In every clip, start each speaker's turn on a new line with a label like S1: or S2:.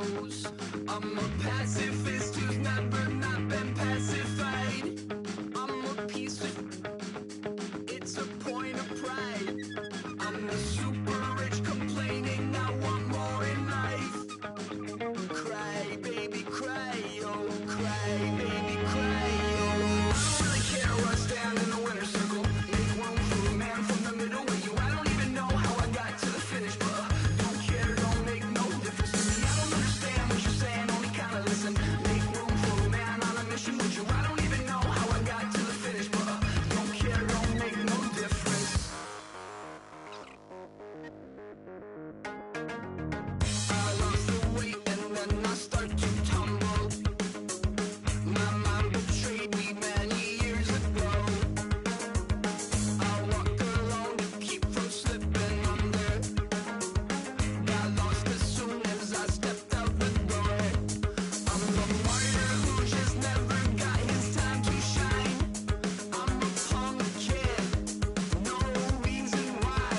S1: knows I'm a pacifist who's never not been pacified. I'm a piece of, it's a point of pride. I'm the super rich complaining I want more in life. Cry, baby, cry, oh, cry, baby, cry, oh. I don't really care where I stand in the winner's circle. Make room for a man from the middle with you. I don't even know how I got to the finish, but don't care, don't make no difference to me. I don't understand what you're saying, only kinda listen. Make room for a man on a mission with you. I don't even know how I got to the finish, but don't care, don't make no difference. I lost the weight and then I start to tumble. My mind betrayed me many years ago. I walk alone to keep from slipping under. Got lost as soon as I stepped out the door. I'm the martyr who just never got his time to shine. I'm a punk kid, no reason why.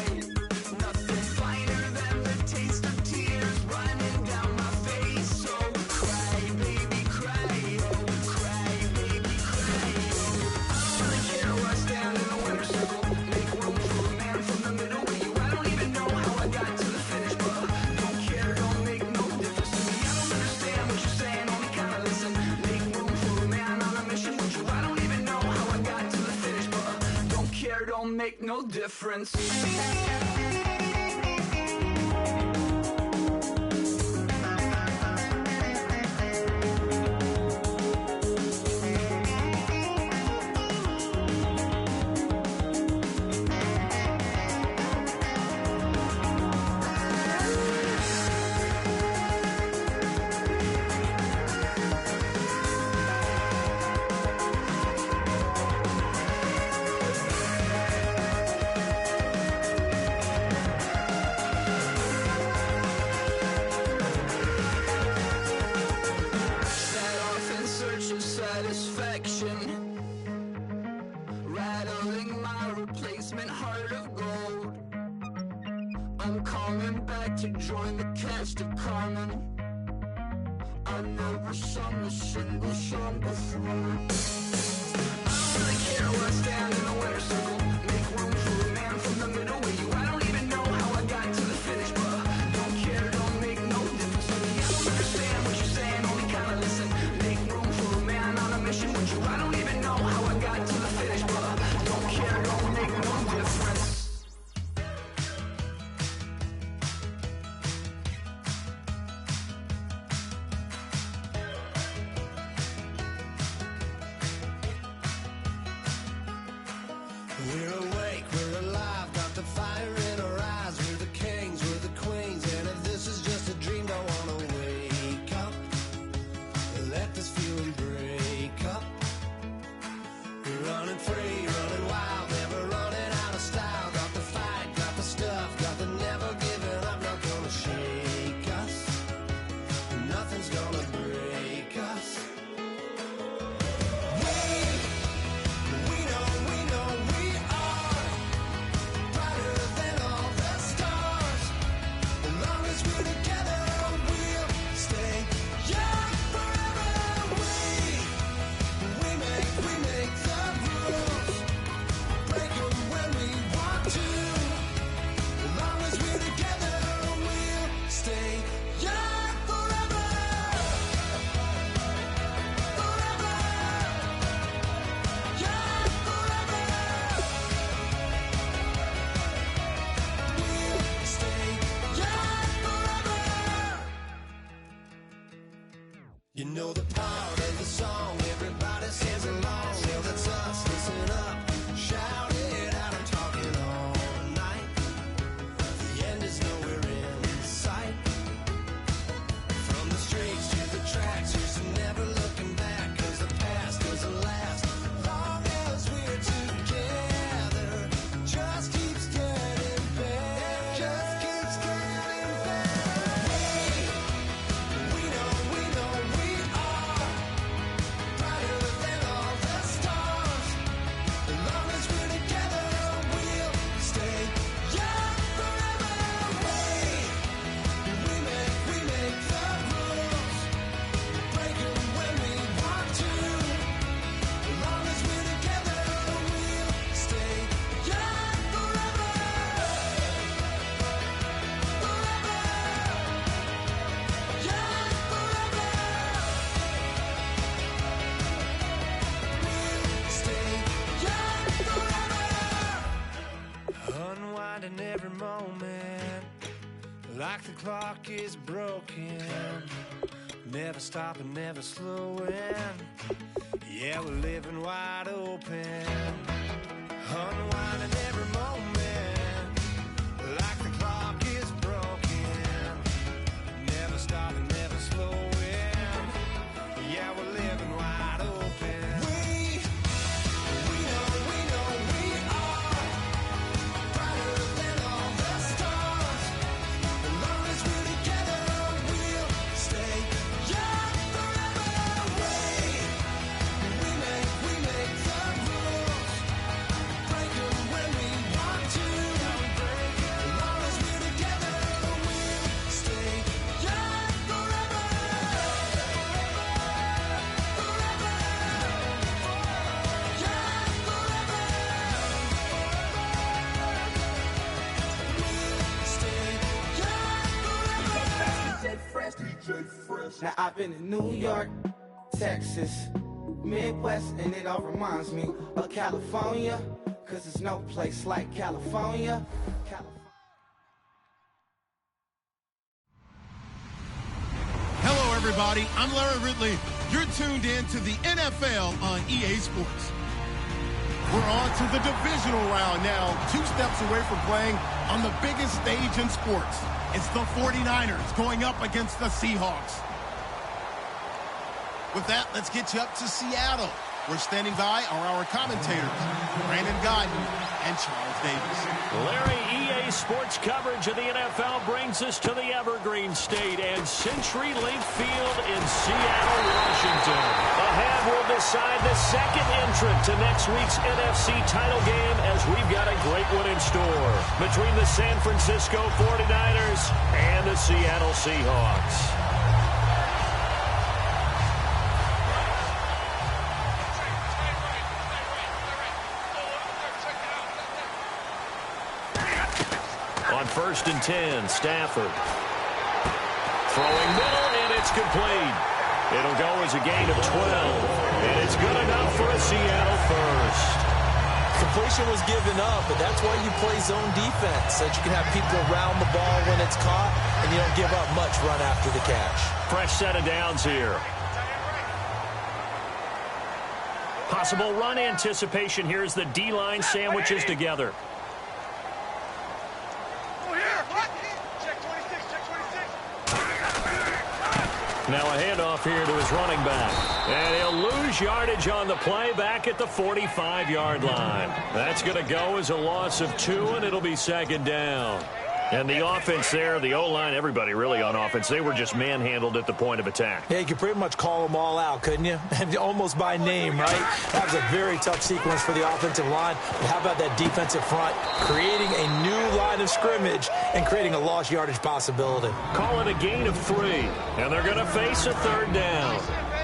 S1: Nothing finer than the taste of tears running down my face. So cry, baby, cry, oh, cry, baby, cry, oh. I don't really care where I stand in the winner's circle. Make room for a man from the middle with you. I don't even know how I got to the finish, but don't care, don't make no difference to me. I don't understand what you're saying, only kinda listen. Make room for a man on a mission with you. I don't even know how I got to the finish, but don't care, don't make no difference. Set off in search of satisfaction, rattling my replacement heart of gold. I'm coming back to join the cast of Carmen. I never sung a single song before. I don't really care where I stand in the winner's circle. Make room for a man from the middle with you. I don't even know how I got to the finish, but don't care, don't make no difference to me. I don't understand what you're saying, only kinda listen. Make room for a man on a mission with you. I don't even know how I got to the finish, but don't care, don't make no difference.
S2: We're awake, we're alive, got the fire in our eyes. We're the kings, we're the queens, and if this is just a dream, don't wanna wake up. Let this feeling break up. We're running free, running wild, never running out of style. Got the fight, got the stuff, got the never giving up. Not gonna shake us, nothing's gonna break us. We know we are brighter than all the stars. As long as we're together, we'll stay young forever. We make the rules, break 'em when we want to. As long as we're together, we'll stay young forever. Forever. Young forever. We'll stay young forever. You know the part of the song, everybody sings along. Well, that's us, listen up, shout it out, I'm talking all night. The end is nowhere in sight. From the streets to the tracks, here's some never looking back, 'cause the past doesn't last. Long as we're together, just keeps getting better. Just keeps getting better. We know we are brighter clock is broken. Never stopping, never slowing. Yeah, we're living wide open. Unwinding every moment. Like the clock is broken. Never stopping, never slowing. Yeah, we're living wide open. We know we are brighter than all the stars. As long as we're together, we'll stay young forever. We make the rules, break them when we want to. As long as we're together, we'll stay young forever.
S3: Now I've been in New York, Texas, Midwest, and it all reminds me of California, 'cause there's no place like California.
S4: Hello, everybody. I'm Larry Ridley. You're tuned in to the NFL on EA Sports. We're on to the divisional round now, 2 steps away from playing on the biggest stage in sports. It's the 49ers going up against the Seahawks. With that, let's get you up to Seattle. We're standing by are our commentators, Brandon Godden and Charles Davis.
S5: Larry, EA Sports coverage of the NFL brings us to the Evergreen State and CenturyLink Field in Seattle, Washington. Ahead, we'll decide the second entrant to next week's NFC title game as we've got a great one in store between the San Francisco 49ers and the Seattle Seahawks. On 1st and 10, Stafford. Throwing middle, and it's complete. It'll go as a gain of 12, and it's good enough for a Seattle first.
S6: Completion was given up, but that's why you play zone defense, so that you can have people around the ball when it's caught, and you don't give up much run after the catch.
S5: Fresh set of downs here. Possible run anticipation here as the D-line sandwiches together. Now a handoff here to his running back. And he'll lose yardage on the play back at the 45-yard line. That's going to go as a loss of 2, and it'll be 2nd down. And the offense there, the O-line, everybody really on offense, they were just manhandled at the point of attack.
S6: Yeah, you could pretty much call them all out, couldn't you? Almost by name, right? That was a very tough sequence for the offensive line. But how about that defensive front creating a new line of scrimmage and creating a lost yardage possibility?
S5: Call it a gain of 3, and they're going to face a 3rd down.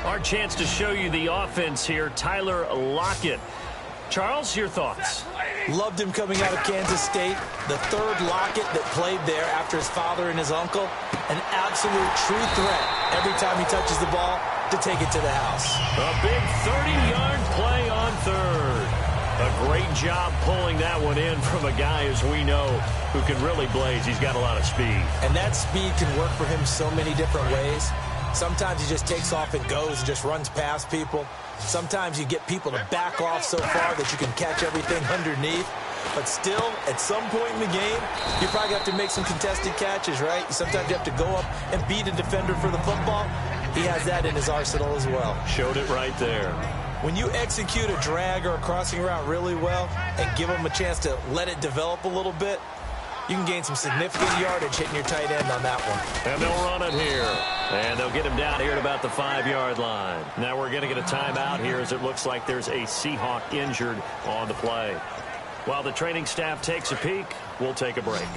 S5: Our chance to show you the offense here, Tyler Lockett. Charles, your thoughts?
S6: Loved him coming out of Kansas State. The 3rd Lockett that played there after his father and his uncle. An absolute true threat every time he touches the ball to take it to the house.
S5: A big 30-yard play on 3rd. A great job pulling that one in from a guy, as we know, who can really blaze. He's got a lot of speed.
S6: And that speed can work for him so many different ways. Sometimes he just takes off and goes and just runs past people. Sometimes you get people to back off so far that you can catch everything underneath. But still, at some point in the game, you probably have to make some contested catches, right? Sometimes you have to go up and beat a defender for the football. He has that in his arsenal as well.
S5: Showed it right there.
S6: When you execute a drag or a crossing route really well and give them a chance to let it develop a little bit, you can gain some significant yardage hitting your tight end on that one.
S5: And they'll run it here. And they'll get him down here at about the 5-yard line. Now we're going to get a timeout here as it looks like there's a Seahawk injured on the play. While the training staff takes a peek, we'll take a break.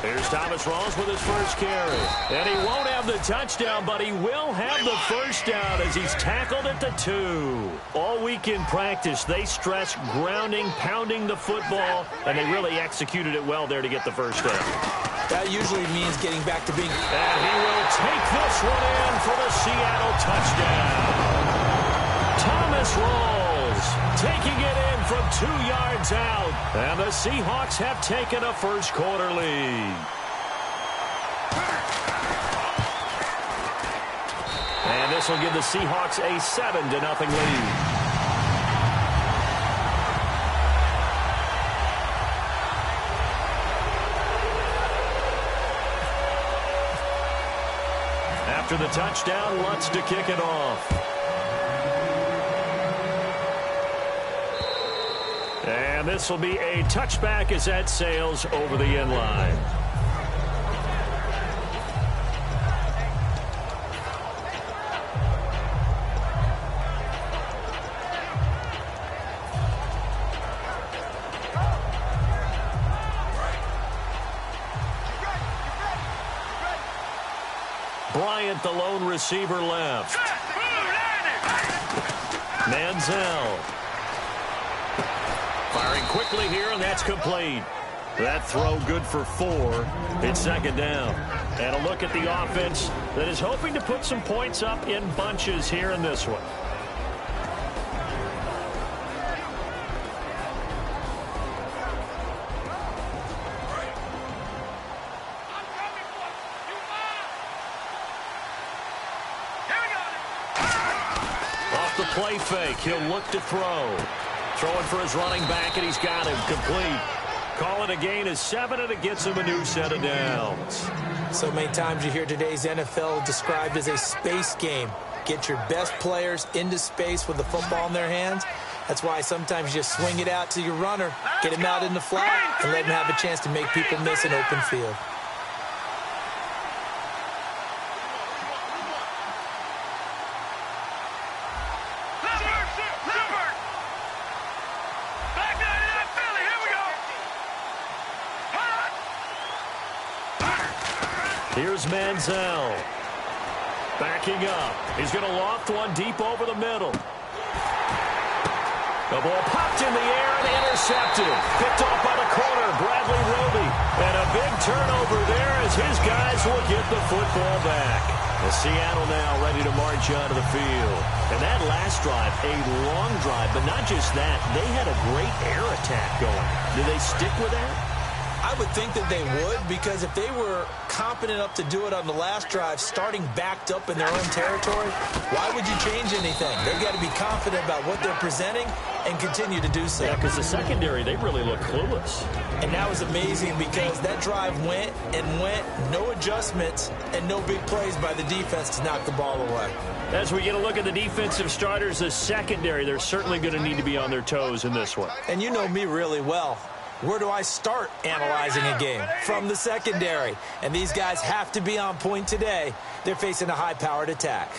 S5: Here's Thomas Rawls with his first carry. And he won't have the touchdown, but he will have the first down as he's tackled at the 2. All week in practice, they stress grounding, pounding the football, and they really executed it well there to get the first down.
S6: That usually means getting back to being...
S5: And he will take this one in for the Seattle touchdown. Thomas Rawls taking it in from 2 yards out. And the Seahawks have taken a first-quarter lead. And this will give the Seahawks a 7-0 lead. After the touchdown, Lutz to kick it off. And this will be a touchback as that sails over the end line. Bryant, the lone receiver, left. Manziel. Firing quickly here, and that's complete. That throw good for 4. It's second down. And a look at the offense that is hoping to put some points up in bunches here in this one. Play fake. He'll look to throw. Throwing for his running back, and he's got him complete. Call it a gain of 7, and it gets him a new set of downs.
S6: So many times you hear today's NFL described as a space game. Get your best players into space with the football in their hands. That's why sometimes you just swing it out to your runner, get him out in the flat, and let him have a chance to make people miss an open field.
S5: Here's Manziel. Backing up. He's going to loft one deep over the middle. The ball popped in the air and intercepted. Picked off by the corner, Bradley Roby. And a big turnover there as his guys will get the football back. The Seattle now ready to march out of the field. And that last drive, a long drive, but not just that. They had a great air attack going. Do they stick with that?
S6: I would think that they would, because if they were competent enough to do it on the last drive, starting backed up in their own territory, why would you change anything? They've got to be confident about what they're presenting and continue to do so.
S5: Yeah, because the secondary, they really look clueless.
S6: And that was amazing because that drive went and went, no adjustments, and no big plays by the defense to knock the ball away.
S5: As we get a look at the defensive starters, the secondary, they're certainly going to need to be on their toes in this one.
S6: And you know me really well. Where do I start analyzing a game? From the secondary. And these guys have to be on point today. They're facing a high-powered attack.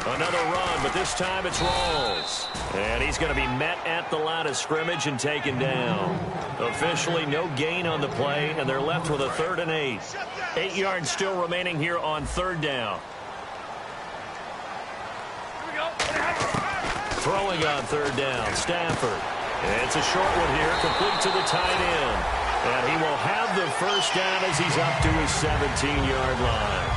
S5: Another run, but this time it's Rawls. And he's going to be met at the line of scrimmage and taken down. Officially, no gain on the play, and they're left with a 3rd and 8. 8 yards still remaining here on 3rd down. Throwing on 3rd down, Stafford. It's a short one here, complete to the tight end. And he will have the first down as he's up to his 17-yard line.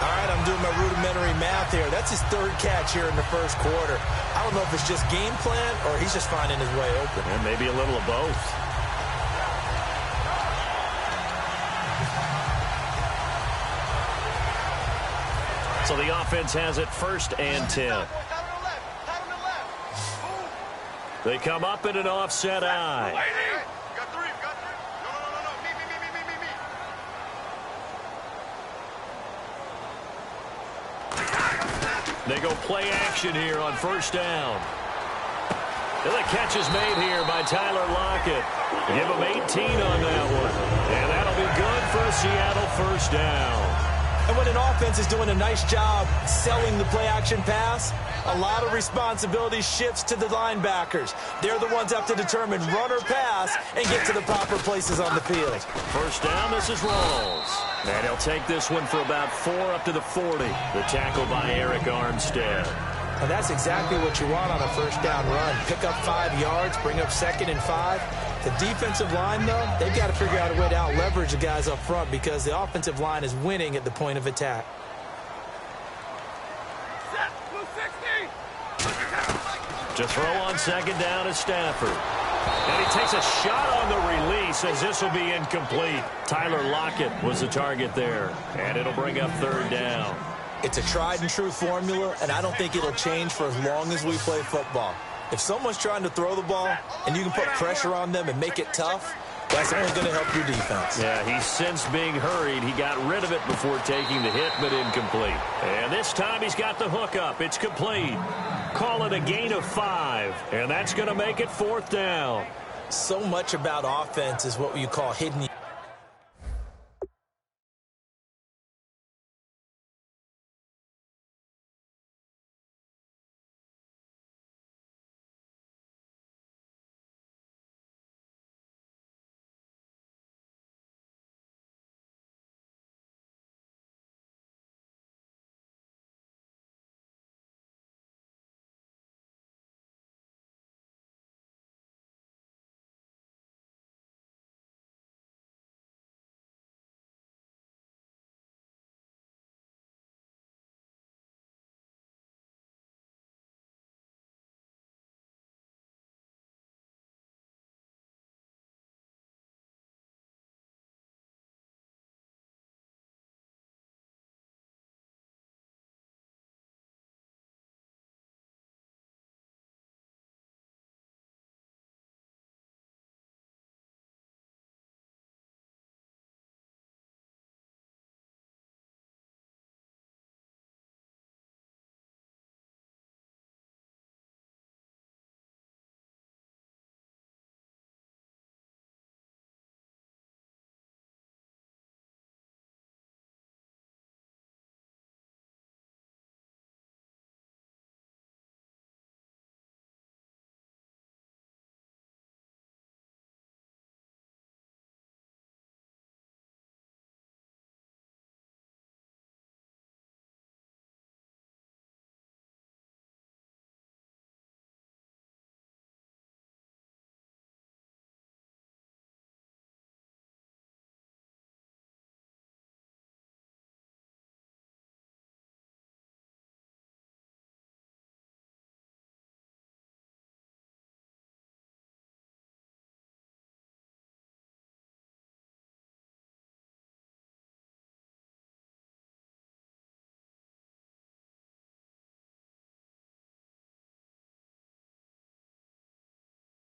S6: All right, I'm doing my rudimentary math here. That's his 3rd catch here in the first quarter. I don't know if it's just game plan or he's just finding his way open.
S5: And maybe a little of both. So the offense has it 1st and 10. They come up in an offset eye. They go play action here on 1st down. And the catch is made here by Tyler Lockett. Give him 18 on that one. And that'll be good for a Seattle 1st down.
S6: And when an offense is doing a nice job selling the play-action pass, a lot of responsibility shifts to the linebackers. They're the ones that have to determine run or pass and get to the proper places on the field. 1st down, this is Rawls. And he'll take this one for about 4 up to the 40. The tackle by Eric Armstead. Now that's exactly what you want on a 1st down run. Pick up 5 yards, bring up 2nd and 5. The defensive line, though, they've got to figure out a way to out-leverage the guys up front because the offensive line is winning at the point of attack.
S5: To throw on second down is Stafford. And he takes a shot on the release as this will be incomplete. Tyler Lockett was the target there. And it'll bring up third down.
S6: It's a tried-and-true formula, and I don't think it'll change for as long as we play football. If someone's trying to throw the ball and you can put pressure on them and make it tough, that's only going to help your defense.
S5: Yeah, he's since being hurried. He got rid of it before taking the hit, but incomplete. And this time he's got the hook up. It's complete. Call it a gain of 5, and that's going to make it fourth down.
S6: So much about offense is what you call hidden.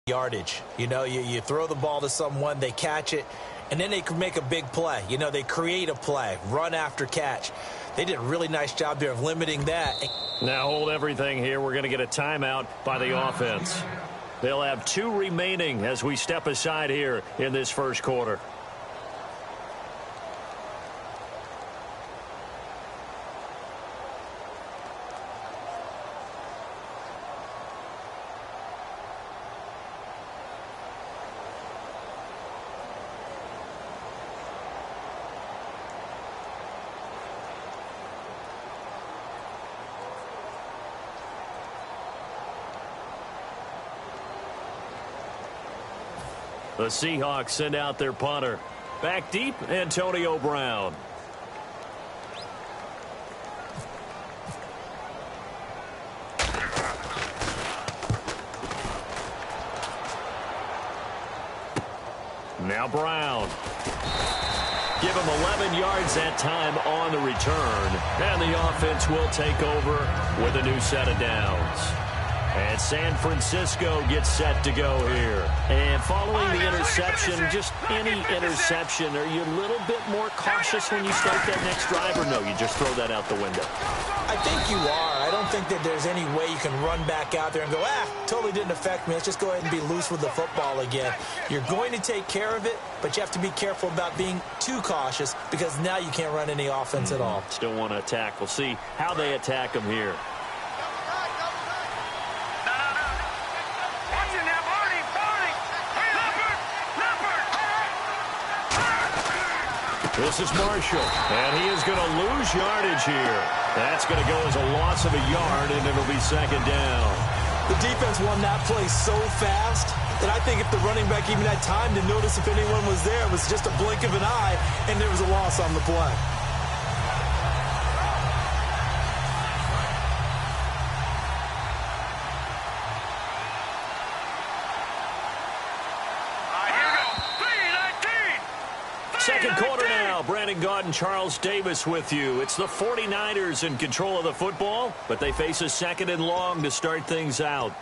S6: Yardage. You know, you throw the ball to someone, they catch it, and then they can make a big play. You know, they create a play, run after catch. They did a really nice job there of limiting that.
S5: Now hold everything here. We're going to get a timeout by the offense. They'll have 2 remaining as we step aside here in this first quarter. The Seahawks send out their punter. Back deep, Antonio Brown. Now Brown. Give him 11 yards that time on the return. And the offense will take over with a new set of downs. And San Francisco gets set to go here. And following the interception, just any interception, are you a little bit more cautious when you start that next drive, or no, you just throw that out the window?
S6: I think you are. I don't think that there's any way you can run back out there and go, totally didn't affect me. Let's just go ahead and be loose with the football again. You're going to take care of it, but you have to be careful about being too cautious because now you can't run any offense at all.
S5: Still want to attack. We'll see how they attack them here. This is Marshall, and he is going to lose yardage here. That's going to go as a loss of a yard, and it'll be second down.
S6: The defense won that play so fast that I think if the running back even had time to notice if anyone was there, it was just a blink of an eye, and there was a loss on the play.
S5: Second quarter now. Brandon Gaud and Charles Davis with you. It's the 49ers in control of the football, but they face a second and long to start things out.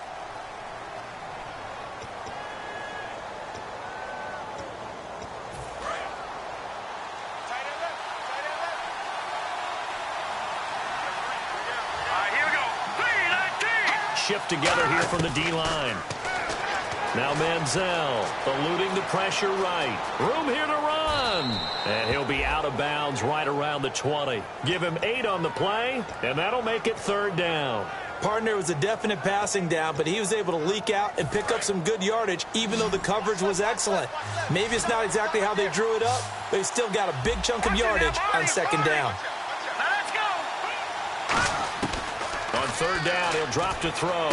S5: Shift together here from the D-line. Now Manziel eluding the pressure right. Room here to run. And he'll be out of bounds right around the 20. Give him 8 on the play, and that'll make it third down.
S6: Partner was a definite passing down, but he was able to leak out and pick up some good yardage, even though the coverage was excellent. Maybe it's not exactly how they drew it up, but he still got a big chunk of yardage on second down.
S5: On third down, he'll drop to throw.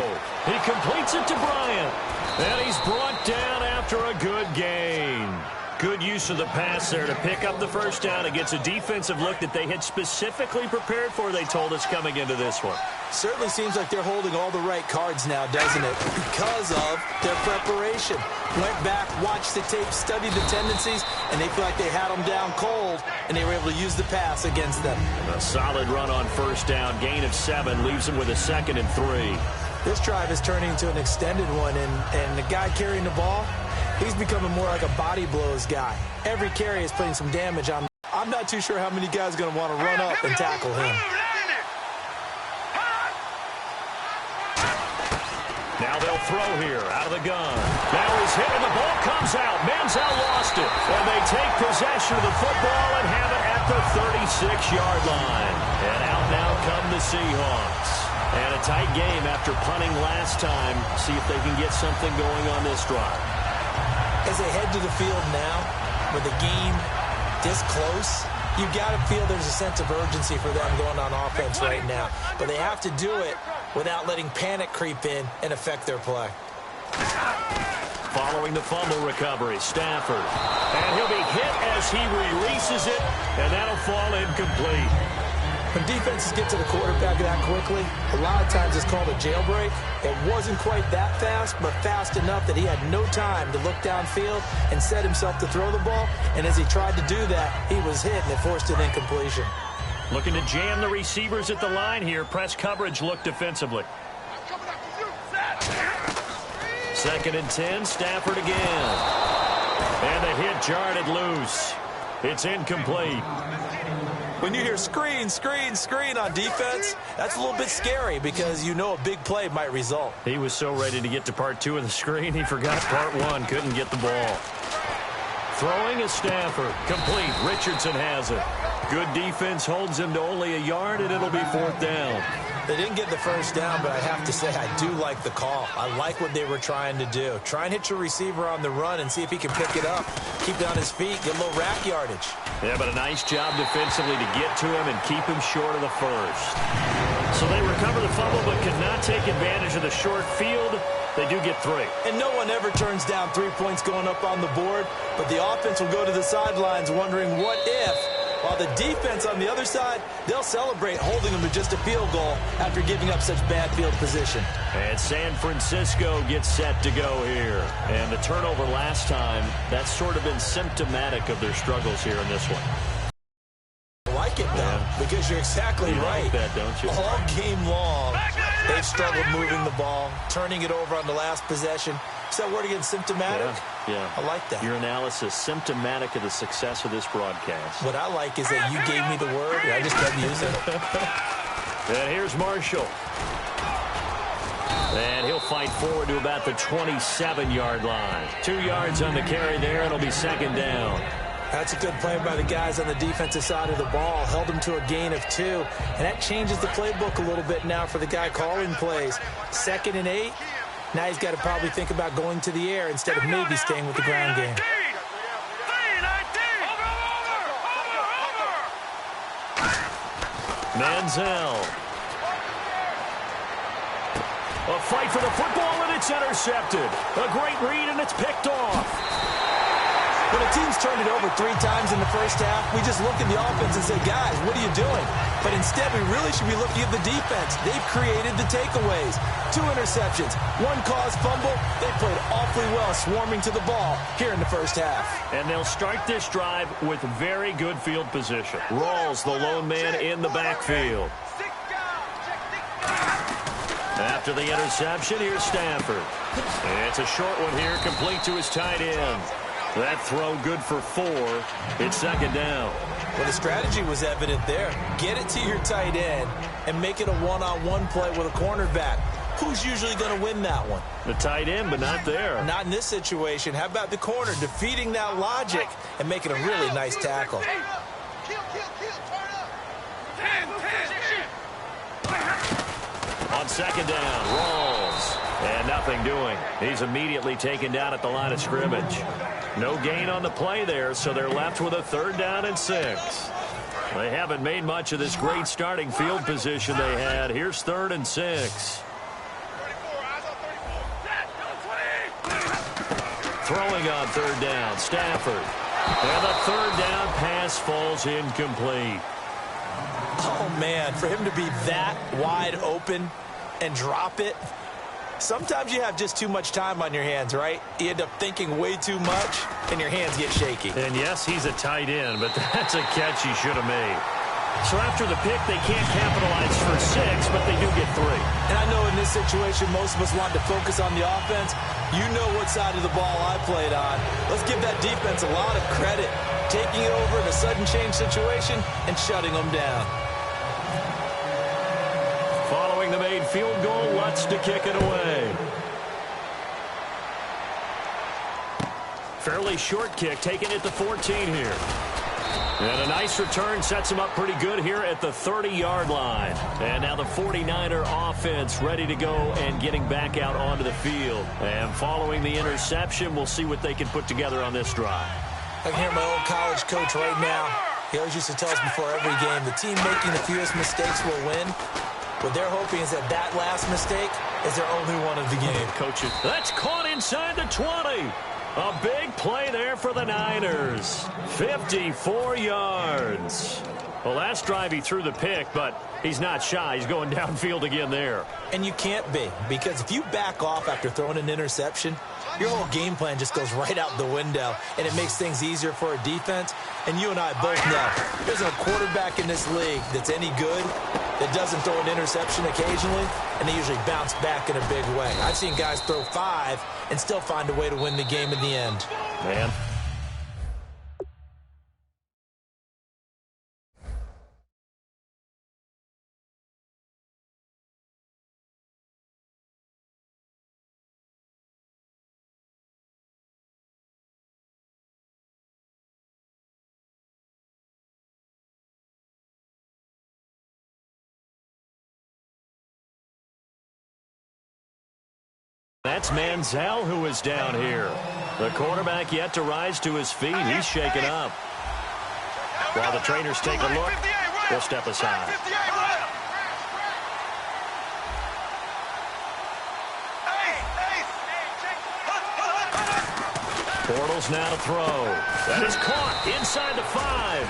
S5: He completes it to Bryant. And he's brought down after a good gain. Good use of the pass there to pick up the first down against a defensive look that they had specifically prepared for, they told us, coming into this one.
S6: Certainly seems like they're holding all the right cards now, doesn't it? Because of their preparation. Went back, watched the tape, studied the tendencies, and they feel like they had them down cold, and they were able to use the pass against them.
S5: And a solid run on first down. Gain of 7 leaves them with a 2nd and 3.
S6: This drive is turning into an extended one, and the guy carrying the ball, he's becoming more like a body blows guy. Every carry is putting some damage on. I'm not too sure how many guys are going to want to run up and tackle him.
S5: Now they'll throw here out of the gun. Now he's hit and the ball comes out. Manziel lost it. And they take possession of the football and have it at the 36-yard line. And out now come the Seahawks. And a tight game after punting last time. See if they can get something going on this drive.
S6: As they head to the field now, with the game this close, you got to feel there's a sense of urgency for them going on offense right now. But they have to do it without letting panic creep in and affect their play.
S5: Following the fumble recovery, Stafford. And he'll be hit as he releases it, and that'll fall incomplete.
S6: When defenses get to the quarterback that quickly, a lot of times it's called a jailbreak. It wasn't quite that fast, but fast enough that he had no time to look downfield and set himself to throw the ball. And as he tried to do that, he was hit, and it forced an incompletion.
S5: Looking to jam the receivers at the line here. Press coverage look defensively. 2nd and 10, Stafford again. And the hit jarred it loose. It's incomplete.
S6: When you hear screen, screen, screen on defense, that's a little bit scary because you know a big play might result.
S5: He was so ready to get to part 2 of the screen, he forgot part 1, couldn't get the ball. Throwing is Stafford. Complete. Richardson has it. Good defense holds him to only a yard, and it'll be 4th down.
S6: They didn't get the first down, but I have to say I do like the call. I like what they were trying to do. Try and hit your receiver on the run and see if he can pick it up. Keep it on his feet, get a little rack yardage.
S5: Yeah, but a nice job defensively to get to him and keep him short of the first. So they recover the fumble but cannot take advantage of the short field. They do get 3.
S6: And no one ever turns down 3 points going up on the board, but the offense will go to the sidelines wondering what if, while the defense on the other side, they'll celebrate holding them to just a field goal after giving up such bad field position.
S5: And San Francisco gets set to go here. And the turnover last time, that's sort of been symptomatic of their struggles here in this one.
S6: I like it, though, because you're exactly right.
S5: Like that, don't you?
S6: All game long, they've struggled moving the ball, turning it over on the last possession. Is that word again, symptomatic?
S5: Yeah.
S6: I like that.
S5: Your analysis, symptomatic of the success of this broadcast.
S6: What I like is that you gave me the word, and I just kept using it.
S5: And here's Marshall. And he'll fight forward to about the 27-yard line. 2 yards on the carry there, and it'll be 2nd down.
S6: That's a good play by the guys on the defensive side of the ball. Held them to a gain of 2. And that changes the playbook a little bit now for the guy calling plays. 2nd and 8. Now he's got to probably think about going to the air instead of maybe staying with the ground game.
S5: Manziel. A fight for the football, and it's intercepted. A great read, and it's picked off.
S6: When a team's turned it over 3 times in the first half, we just look at the offense and say, guys, what are you doing? But instead, we really should be looking at the defense. They've created the takeaways. 2 interceptions, 1 caused fumble. They played awfully well swarming to the ball here in the first half.
S5: And they'll start this drive with very good field position. Rawls, the lone man in the backfield. After the interception, here's Stafford. It's a short one here, complete to his tight end. That throw good for 4. It's second down.
S6: Well, the strategy was evident there. Get it to your tight end and make it a one-on-one play with a cornerback. Who's usually going to win that one?
S5: The tight end, but not there.
S6: Not in this situation. How about the corner defeating that logic and making a really nice tackle?
S5: On second down, Rawls. And nothing doing. He's immediately taken down at the line of scrimmage. No gain on the play there, so they're left with a 3rd down and 6. They haven't made much of this great starting field position they had. Here's 3rd and 6. Throwing on 3rd down, Stafford. And the 3rd down pass falls incomplete.
S6: Oh, man, for him to be that wide open and drop it. Sometimes you have just too much time on your hands, right? You end up thinking way too much, and your hands get shaky.
S5: And yes, he's a tight end, but that's a catch he should have made. So after the pick, they can't capitalize for 6, but they do get 3.
S6: And I know in this situation, most of us want to focus on the offense. You know what side of the ball I played on. Let's give that defense a lot of credit, taking it over in a sudden change situation and shutting them down.
S5: Following the made field goal, Lutz to kick it away. Fairly short kick, taking it to 14 here. And a nice return sets him up pretty good here at the 30-yard line. And now the 49er offense ready to go and getting back out onto the field. And following the interception, we'll see what they can put together on this drive.
S6: I can hear my old college coach right now. He always used to tell us before every game, the team making the fewest mistakes will win. What they're hoping is that that last mistake is their only one of the game.
S5: Coaches, that's caught inside the 20. A big play there for the Niners. 54 yards. Well, last drive he threw the pick, but he's not shy. He's going downfield again there.
S6: And you can't be, because if you back off after throwing an interception, your whole game plan just goes right out the window, and it makes things easier for a defense. And you and I both know there's a quarterback in this league that's any good that doesn't throw an interception occasionally, and they usually bounce back in a big way. I've seen guys throw 5 and still find a way to win the game in the end.
S5: Man. That's Manziel who is down here. The quarterback yet to rise to his feet. He's shaken up. While the trainers take a look, we'll step aside. Bortles now to throw. That is caught inside the 5.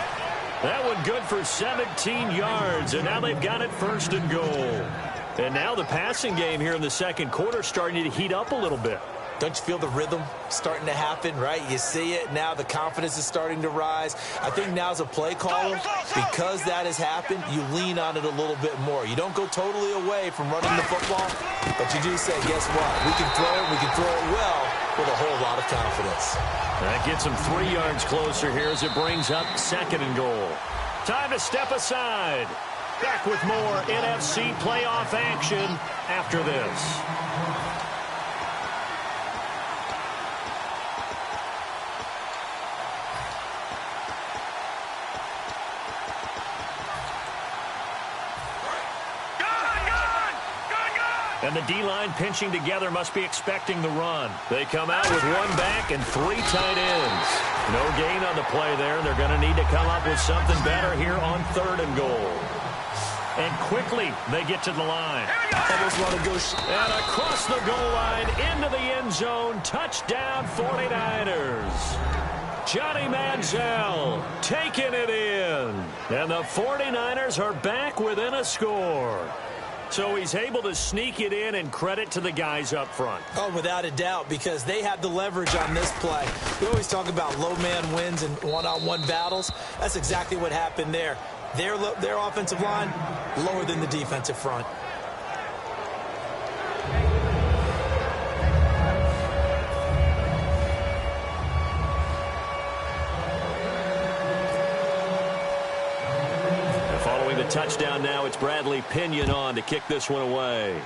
S5: That one good for 17 yards, and now they've got it 1st and goal. And now the passing game here in the second quarter starting to heat up a little bit.
S6: Don't you feel the rhythm starting to happen, right? You see it now. The confidence is starting to rise. I think now as a play caller, because that has happened, you lean on it a little bit more. You don't go totally away from running the football, but you do say, guess what? We can throw it. We can throw it well with a whole lot of confidence.
S5: That gets him 3 yards closer here as it brings up 2nd and goal. Time to step aside. Back with more NFC playoff action after this. And the D-line pinching together must be expecting the run. They come out with 1 back and 3 tight ends. No gain on the play there. They're going to need to come up with something better here on 3rd and goal. And quickly, they get to the line.
S6: Almost want to go.
S5: And across the goal line, into the end zone. Touchdown, 49ers. Johnny Manziel taking it in. And the 49ers are back within a score. So he's able to sneak it in, and credit to the guys up front.
S6: Oh, without a doubt, because they had the leverage on this play. We always talk about low man wins in one-on-one battles. That's exactly what happened there. Their offensive line lower than the defensive front.
S5: Touchdown now. It's Bradley Pinion on to kick this one away.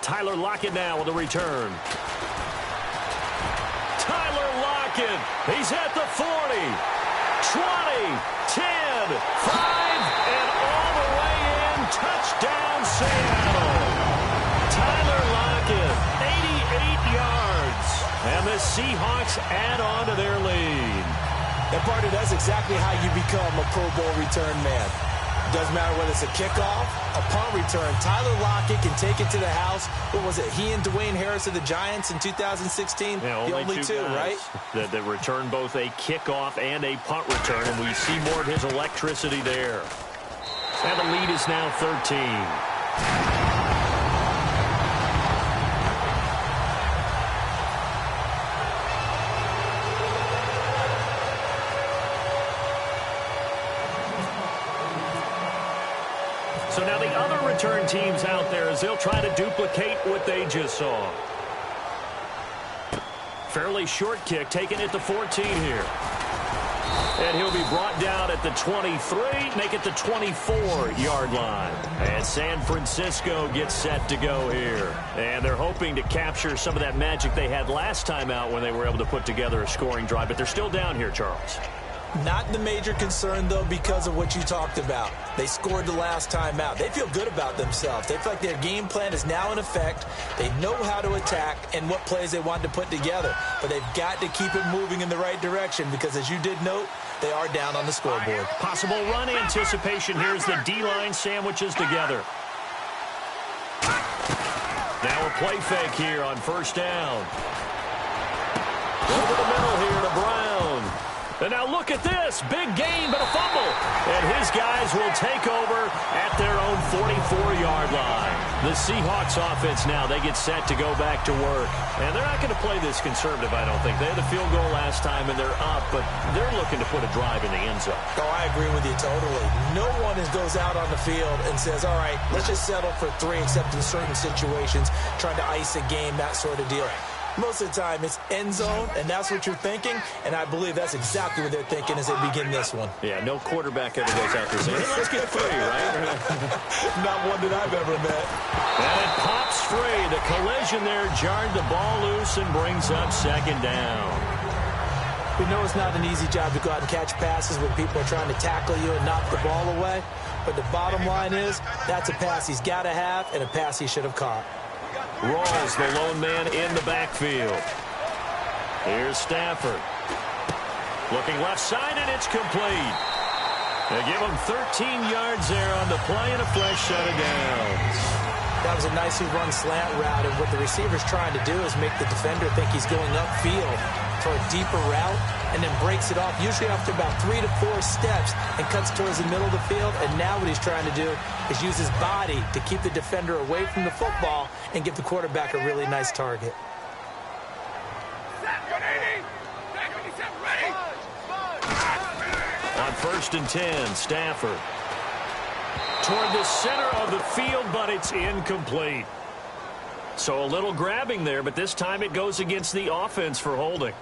S5: Tyler Lockett now with the return. Tyler Lockett. He's at the 40, 20, 10, 5, and all the way in. Touchdown, Seattle. Tyler Lockett, 88 yards. And the Seahawks add on to their lead.
S6: And, partner, that's exactly how you become a Pro Bowl return man. Doesn't matter whether it's a kickoff, a punt return. Tyler Lockett can take it to the house. What was it? He and Dwayne Harris of the Giants in 2016?
S5: Yeah,
S6: the only two, right?
S5: That return both a kickoff and a punt return, and we see more of his electricity there. And the lead is now 13. So now the other return teams out there as they'll try to duplicate what they just saw. Fairly short kick, taking it to 14 here. And he'll be brought down at the 23, make it the 24-yard line. And San Francisco gets set to go here. And they're hoping to capture some of that magic they had last time out when they were able to put together a scoring drive. But they're still down here, Charles.
S6: Not the major concern, though, because of what you talked about. They scored the last time out. They feel good about themselves. They feel like their game plan is now in effect. They know how to attack and what plays they want to put together. But they've got to keep it moving in the right direction because, as you did note, they are down on the scoreboard.
S5: Possible run anticipation here as the D-line sandwiches together. Now a play fake here on first down. Over the middle here to Brown. And now look at this. Big gain, but a fumble. And his guys will take over at their own 44-yard line. The Seahawks offense now, they get set to go back to work. And they're not going to play this conservative, I don't think. They had the field goal last time, and they're up, but they're looking to put a drive in the end zone.
S6: Oh, I agree with you totally. No one goes out on the field and says, all right, let's just settle for 3, except in certain situations, trying to ice a game, that sort of deal. Most of the time, it's end zone, and that's what you're thinking, and I believe that's exactly what they're thinking as they begin this one.
S5: Yeah, no quarterback ever goes out there saying, hey, let's get 3, right?
S6: Not one that I've ever met.
S5: And it pops free. The collision there jarred the ball loose and brings up second down.
S6: We know it's not an easy job to go out and catch passes when people are trying to tackle you and knock the ball away, but the bottom line is that's a pass he's got to have and a pass he should have caught.
S5: Rawls, the lone man in the backfield. Here's Stafford. Looking left side, and it's complete. They give him 13 yards there on the play and a fresh set of downs.
S6: That was a nicely run slant route, and what the receiver's trying to do is make the defender think he's going upfield for a deeper route, and then breaks it off, usually after about 3 to 4 steps, and cuts towards the middle of the field. And now what he's trying to do is use his body to keep the defender away from the football and give the quarterback a really nice target.
S5: On 1st and 10, Stafford. Toward the center of the field, but it's incomplete. So a little grabbing there, but this time it goes against the offense for holding.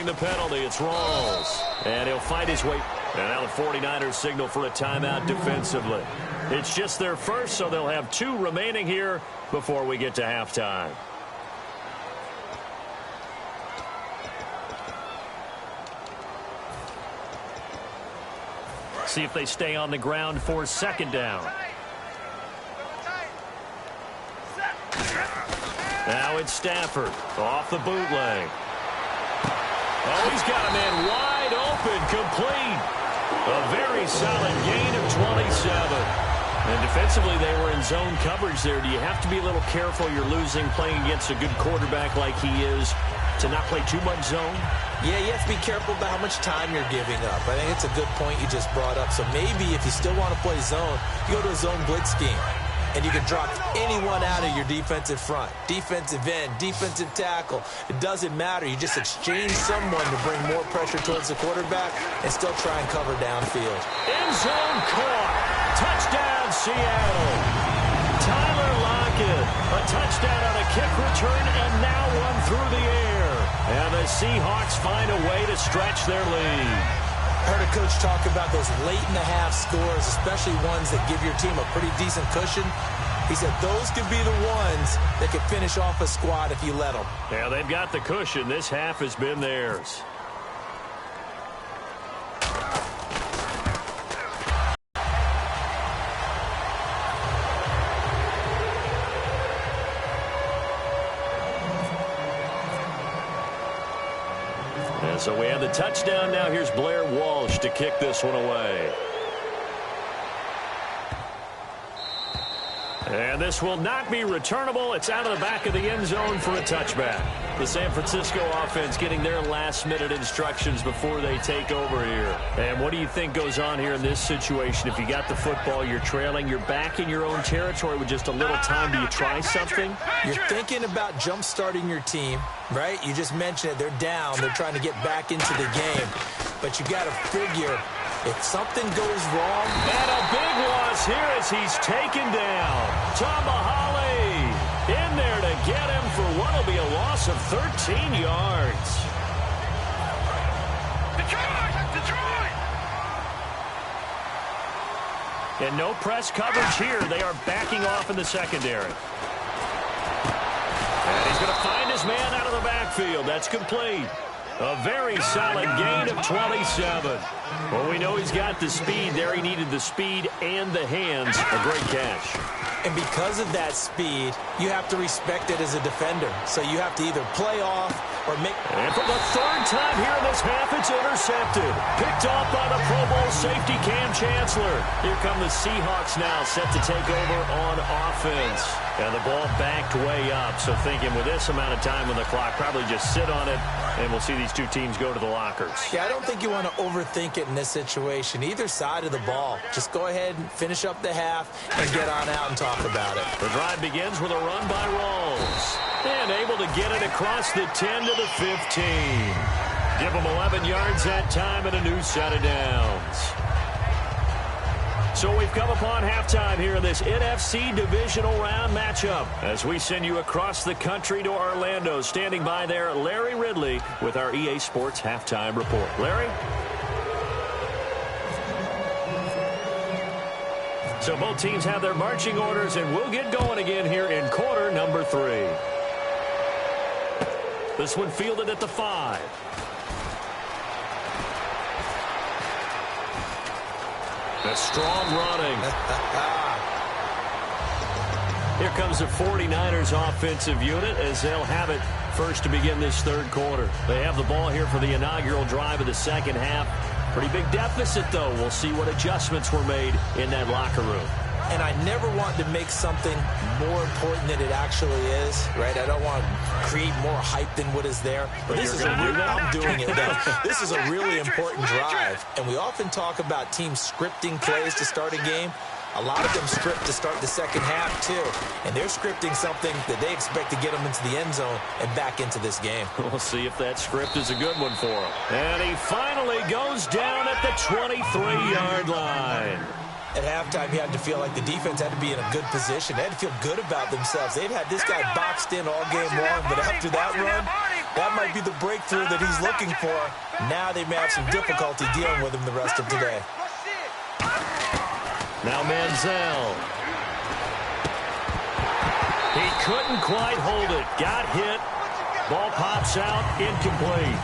S5: The penalty, it's Rawls, and he'll fight his way. And now the 49ers signal for a timeout defensively. It's just their first, so they'll have 2 remaining here before we get to halftime. see if they stay on the ground for second down. Now it's Stafford off the bootleg. Oh, he's got a man wide open, complete. A very solid gain of 27. And defensively, they were in zone coverage there. Do you have to be a little careful? You're losing playing against a good quarterback like he is to not play too much zone?
S6: Yeah, you have to be careful about how much time you're giving up. I think it's a good point you just brought up. So maybe if you still want to play zone, you go to a zone blitz scheme. And you can drop anyone out of your defensive front. Defensive end, defensive tackle. It doesn't matter. You just exchange someone to bring more pressure towards the quarterback and still try and cover downfield.
S5: End zone caught. Touchdown, Seattle. Tyler Lockett. A touchdown on a kick return and now one through the air. And the Seahawks find a way to stretch their lead.
S6: I heard a coach talk about those late-in-the-half scores, especially ones that give your team a pretty decent cushion. He said those could be the ones that could finish off a squad if you let them.
S5: Yeah, they've got the cushion. This half has been theirs. So we have the touchdown. Now here's Blair Walsh to kick this one away. And this will not be returnable. It's out of the back of the end zone for a touchback. The San Francisco offense getting their last-minute instructions before they take over here. And what do you think goes on here in this situation? If you got the football, you're trailing, you're back in your own territory with just a little time. Do you try something?
S6: You're thinking about jump-starting your team, right? You just mentioned it. They're down. They're trying to get back into the game. But you got to figure if something goes wrong.
S5: And a big loss here as he's taken down. Tomahali in there to get him for what will be a loss of 13 yards. Detroit! And no press coverage here. They are backing off in the secondary. And he's going to find his man out of the backfield. That's complete. A very solid gain of 27. Well, we know he's got the speed there. He needed the speed and the hands. A great catch.
S6: And because of that speed, you have to respect it as a defender. So you have to either play off or make...
S5: And for the third time here in this half, it's intercepted. Picked off by the Pro Bowl safety Cam Chancellor. Here come the Seahawks now, set to take over on offense. And the ball backed way up. So thinking with this amount of time on the clock, probably just sit on it, and we'll see these two teams go to the lockers.
S6: Yeah, I don't think you want to overthink it in this situation. Either side of the ball. Just go ahead and finish up the half and get on out and talk about it.
S5: The drive begins with a run by Rawls. And able to get it across the 10 to the 15. Give them 11 yards that time and a new set of downs. So we've come upon halftime here in this NFC divisional round matchup as we send you across the country to Orlando. Standing by there, Larry Ridley with our EA Sports halftime report. Larry? So both teams have their marching orders, and we'll get going again here in quarter number 3. This one fielded at the 5. A strong running. Here comes the 49ers offensive unit as they'll have it first to begin this third quarter. They have the ball here for the inaugural drive of the second half. Pretty big deficit, though. We'll see what adjustments were made in that locker room.
S6: And I never want to make something more important than it actually is, right? I don't want to create more hype than what is there. But this is I'm doing it, though. This is a really important drive. And we often talk about teams scripting plays to start a game. A lot of them script to start the second half, too. And they're scripting something that they expect to get them into the end zone and back into this game.
S5: We'll see if that script is a good one for him. And he finally goes down at the 23-yard line.
S6: At halftime, you had to feel like the defense had to be in a good position. They had to feel good about themselves. They've had this guy boxed in all game long, but after that run, that might be the breakthrough that he's looking for. Now they may have some difficulty dealing with him the rest of today.
S5: Now Manziel. He couldn't quite hold it. Got hit. Ball pops out. Incomplete.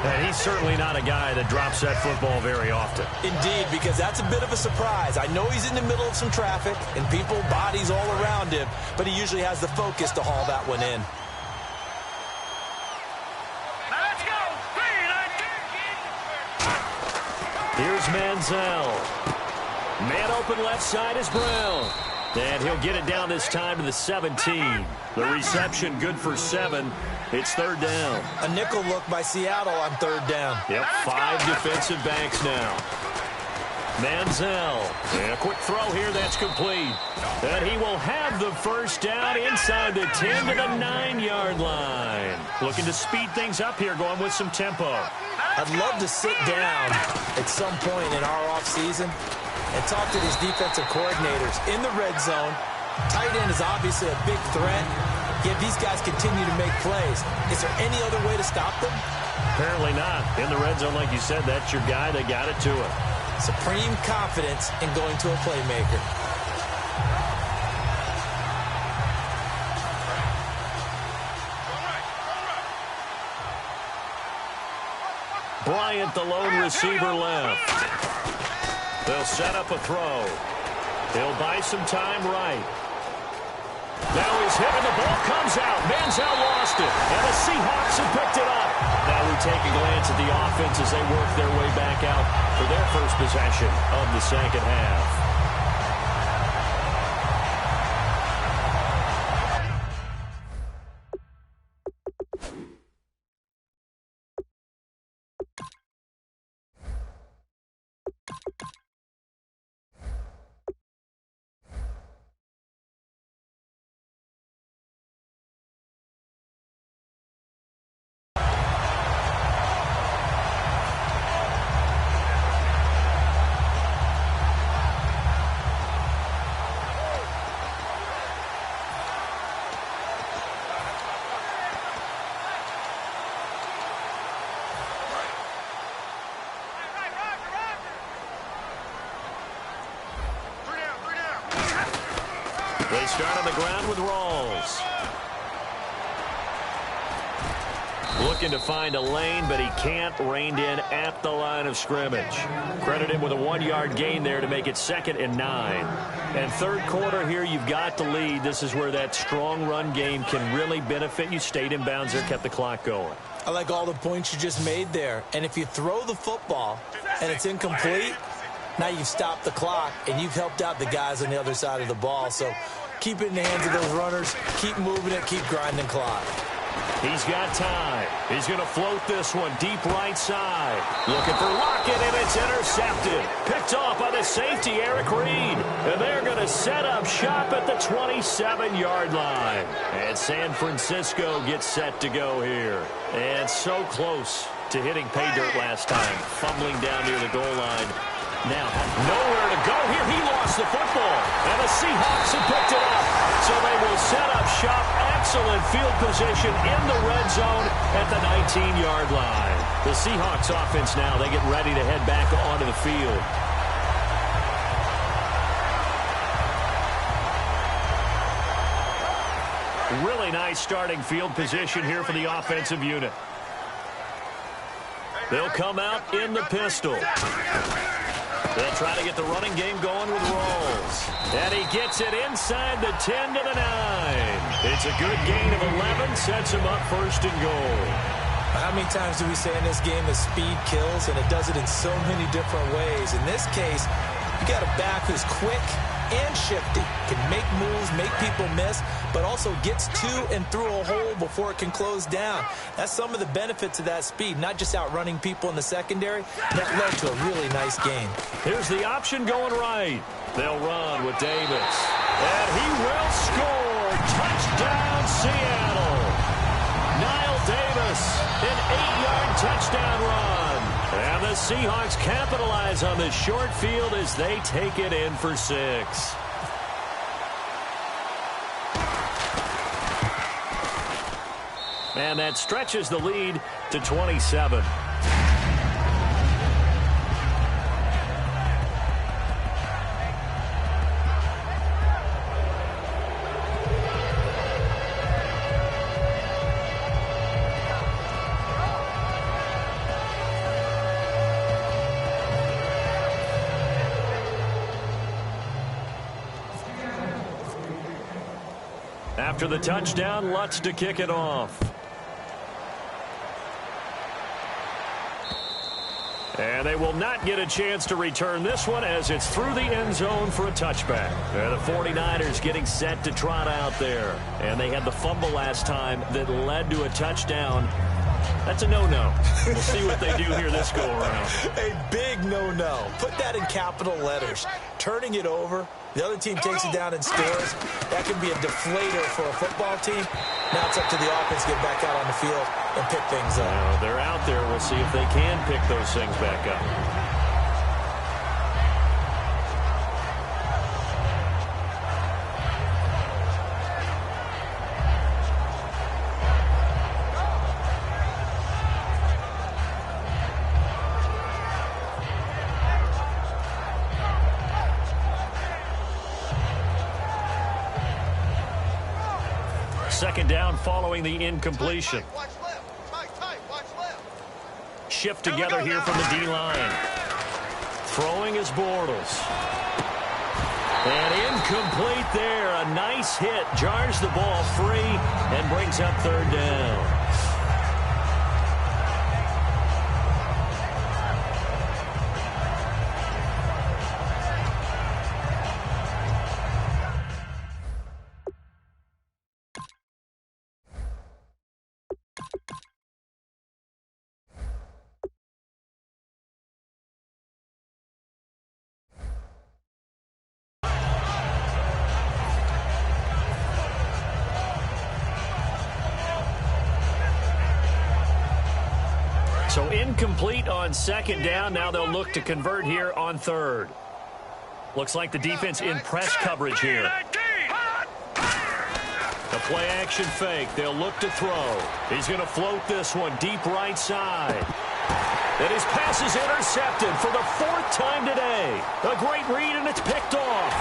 S5: And he's certainly not a guy that drops that football very often.
S6: Indeed, because that's a bit of a surprise. I know he's in the middle of some traffic and people, bodies all around him, but he usually has the focus to haul that one in.
S5: Here's Manziel. Man open left side is Brown. And he'll get it down this time to the 17. The reception good for 7. It's third down.
S6: A nickel look by Seattle on third down.
S5: Yep, 5 defensive backs now. Manziel. And a quick throw here that's complete. And he will have the first down inside the 10 to the 9-yard line. Looking to speed things up here, going with some tempo.
S6: I'd love to sit down at some point in our offseason and talk to these defensive coordinators in the red zone. Tight end is obviously a big threat. Yet these guys continue to make plays. Is there any other way to stop them?
S5: Apparently not. In the red zone, like you said, that's your guy. They got it to him.
S6: Supreme confidence in going to a playmaker.
S5: Bryant, the lone receiver left. They'll set up a throw. He'll buy some time right. Now he's hit and the ball comes out. Manziel lost it. And the Seahawks have picked it up. Now we take a glance at the offense as they work their way back out for their first possession of the second half. They start on the ground with Rawls. Looking to find a lane, but he can't. Reined in at the line of scrimmage. Credit him with a 1-yard gain there to make it 2nd and 9. And third quarter here, you've got the lead. This is where that strong run game can really benefit you. Stayed in bounds there, kept the clock going.
S6: I like all the points you just made there. And if you throw the football and it's incomplete, now you've stopped the clock and you've helped out the guys on the other side of the ball. So keep it in the hands of those runners. Keep moving it. Keep grinding clock.
S5: He's got time. He's going to float this one deep right side. Looking for Lockett, and it's intercepted. Picked off by the safety, Eric Reed. And they're going to set up shop at the 27-yard line. And San Francisco gets set to go here. And so close to hitting pay dirt last time. Fumbling down near the goal line. Now, nowhere to go here. He lost the football. And the Seahawks have picked it up. So they will set up shop. Excellent field position in the red zone at the 19-yard line. The Seahawks offense now, they get ready to head back onto the field. Really nice starting field position here for the offensive unit. They'll come out in the pistol. They'll try to get the running game going with Rawls. And he gets it inside the 10 to the 9. It's a good gain of 11. Sets him up 1st and goal.
S6: How many times do we say in this game that speed kills, and it does it in so many different ways? In this case, you got a back who's quick and shifty, can make moves, make people miss, but also gets to and through a hole before it can close down. That's some of the benefits of that speed, not just outrunning people in the secondary. That led to a really nice game.
S5: Here's the option going right. They'll run with Davis. And he will score. Touchdown, Seattle. Niall Davis, an 8-yard touchdown run. And the Seahawks capitalize on this short field as they take it in for 6. And that stretches the lead to 27. After the touchdown, Lutz to kick it off. And they will not get a chance to return this one as it's through the end zone for a touchback. The 49ers getting set to trot out there. And they had the fumble last time that led to a touchdown. That's a no-no. We'll see what they do here this go-around.
S6: A big no-no. Put that in capital letters. Turning it over, the other team takes it down and scores. That can be a deflator for a football team. Now it's up to the offense to get back out on the field and pick things up.
S5: Well, they're out there. We'll see if they can pick those things back up. Second down following the incompletion. Shift together here from the D-line. Throwing is Bortles. And incomplete there. A nice hit. Jars the ball free and brings up third down. So incomplete on second down. Now they'll look to convert here on third. Looks like the defense in press coverage here. The play action fake. They'll look to throw. He's going to float this one deep right side. And his pass is intercepted for the fourth time today. A great read, and it's picked off.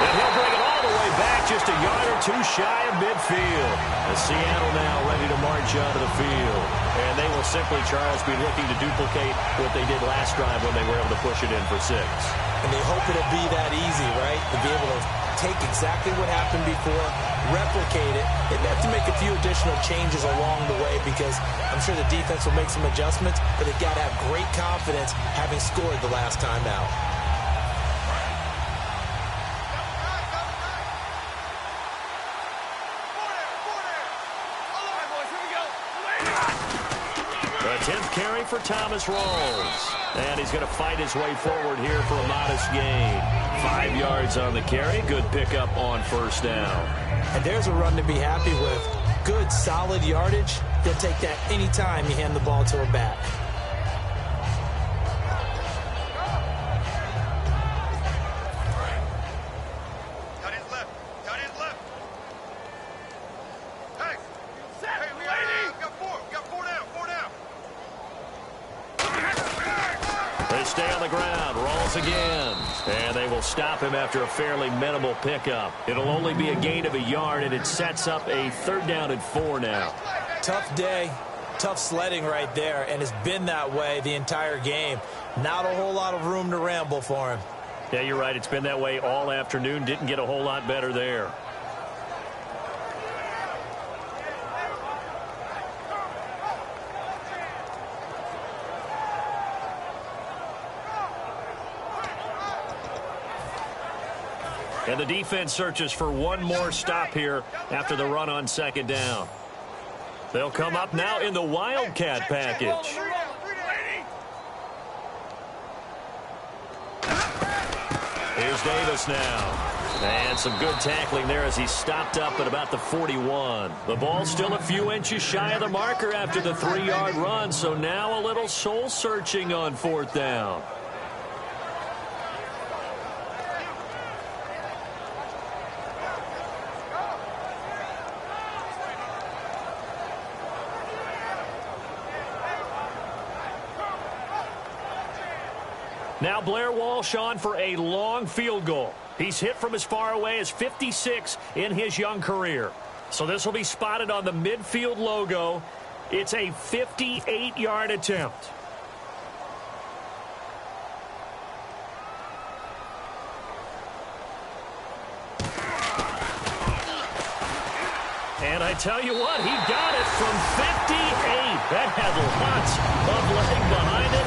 S5: And he'll bring it all the way back, just a yard or two shy of midfield. As Seattle now ready to march onto the field. And they will simply, Charles, be looking to duplicate what they did last drive when they were able to push it in for 6.
S6: And they hope it'll be that easy, right? To be able to take exactly what happened before, replicate it. They have to make a few additional changes along the way because I'm sure the defense will make some adjustments, but they've got to have great confidence having scored the last time out.
S5: The 10th carry for Thomas Rawls. And he's going to fight his way forward here for a modest gain. 5 yards on the carry. Good pickup on first down.
S6: And there's a run to be happy with. Good, solid yardage. They'll take that anytime you hand the ball to a back.
S5: Again, and they will stop him after a fairly minimal pickup. It'll only be a gain of a yard, and it sets up a 3rd down and 4 now.
S6: Tough day, tough sledding right there, and it's been that way the entire game. Not a whole lot of room to ramble for him.
S5: Yeah, you're right. It's been that way all afternoon. Didn't get a whole lot better there. And the defense searches for one more stop here after the run on 2nd down. They'll come up now in the Wildcat package. Here's Davis now. And some good tackling there as he stopped up at about the 41. The ball's still a few inches shy of the marker after the 3-yard run, so now a little soul-searching on 4th down. Now Blair Walsh on for a long field goal. He's hit from as far away as 56 in his young career. So this will be spotted on the midfield logo. It's a 58-yard attempt. And I tell you what, he got it from 58. That had lots of leg behind it.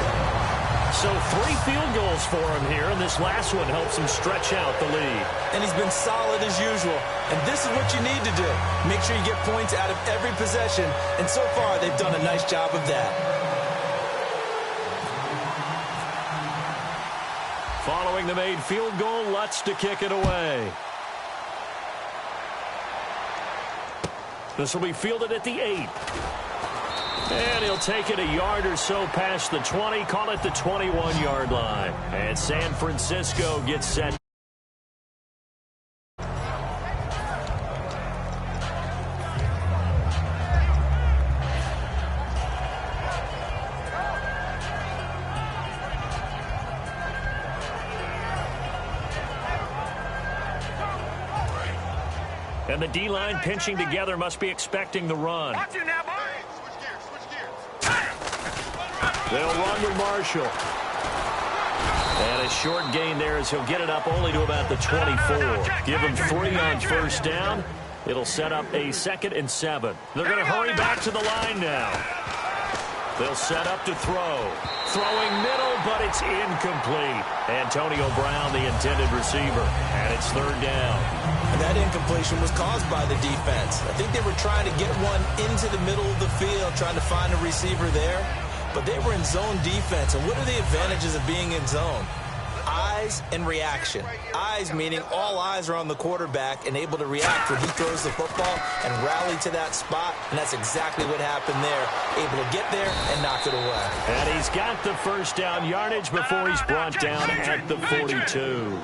S5: So 3 field goals for him here, and this last one helps him stretch out the lead.
S6: And he's been solid as usual. And this is what you need to do. Make sure you get points out of every possession. And so far, they've done a nice job of that.
S5: Following the made field goal, Lutz to kick it away. This will be fielded at the 8. And he'll take it a yard or so past the 20, call it the 21-yard line. And San Francisco gets set. And the D-line pinching together, must be expecting the run.
S7: Watch you now, boy.
S5: They'll run with Marshall. And a short gain there as he'll get it up only to about the 24. Give him 3 on first down. It'll set up a 2nd and 7. They're going to hurry back to the line now. They'll set up to throw. Throwing middle, but it's incomplete. Antonio Brown, the intended receiver. And it's 3rd down.
S6: And that incompletion was caused by the defense. I think they were trying to get one into the middle of the field, trying to find a receiver there. But they were in zone defense. And what are the advantages of being in zone? Eyes and reaction. Eyes meaning all eyes are on the quarterback and able to react when he throws the football and rally to that spot. And that's exactly what happened there. Able to get there and knock it away.
S5: And he's got the first down yardage before he's brought down at the 42.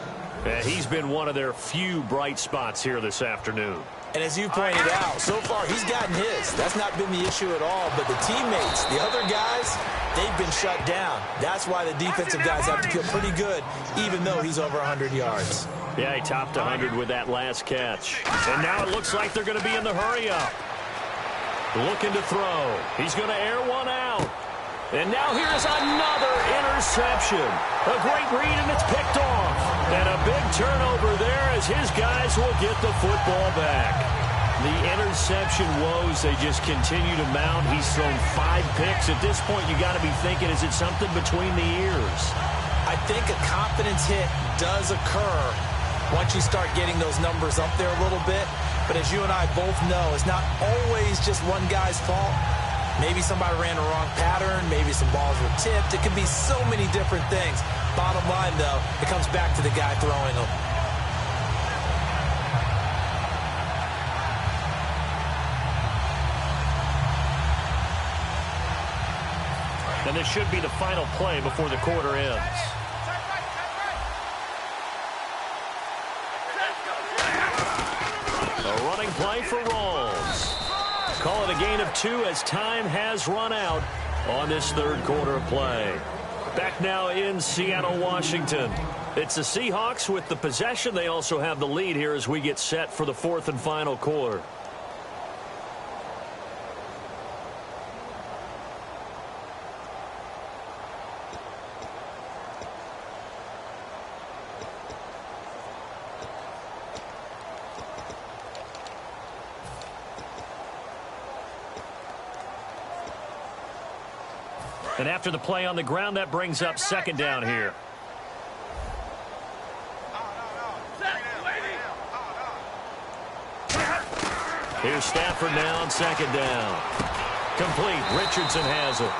S5: And he's been one of their few bright spots here this afternoon.
S6: And as you pointed out, so far he's gotten his. That's not been the issue at all. But the teammates, the other guys, they've been shut down. That's why the defensive guys have to feel pretty good, even though he's over 100 yards.
S5: Yeah, he topped 100 with that last catch. And now it looks like they're going to be in the hurry-up. Looking to throw. He's going to air one out. And now here's another interception. A great read, and it's picked off. And a big turnover there as his guys will get the football back. The interception woes, they just continue to mount. He's thrown 5 picks. At this point, you got to be thinking, is it something between the ears?
S6: I think a confidence hit does occur once you start getting those numbers up there a little bit. But as you and I both know, it's not always just one guy's fault. Maybe somebody ran the wrong pattern. Maybe some balls were tipped. It could be so many different things. Bottom line, though, it comes back to the guy throwing them.
S5: And this should be the final play before the quarter ends. A running play for Rawls. Call it a gain of 2 as time has run out on this 3rd quarter play. Back now in Seattle, Washington. It's the Seahawks with the possession. They also have the lead here as we get set for the 4th and final quarter. And after the play on the ground, that brings up 2nd down here. Here's Stafford now on 2nd down. Complete. Richardson has it.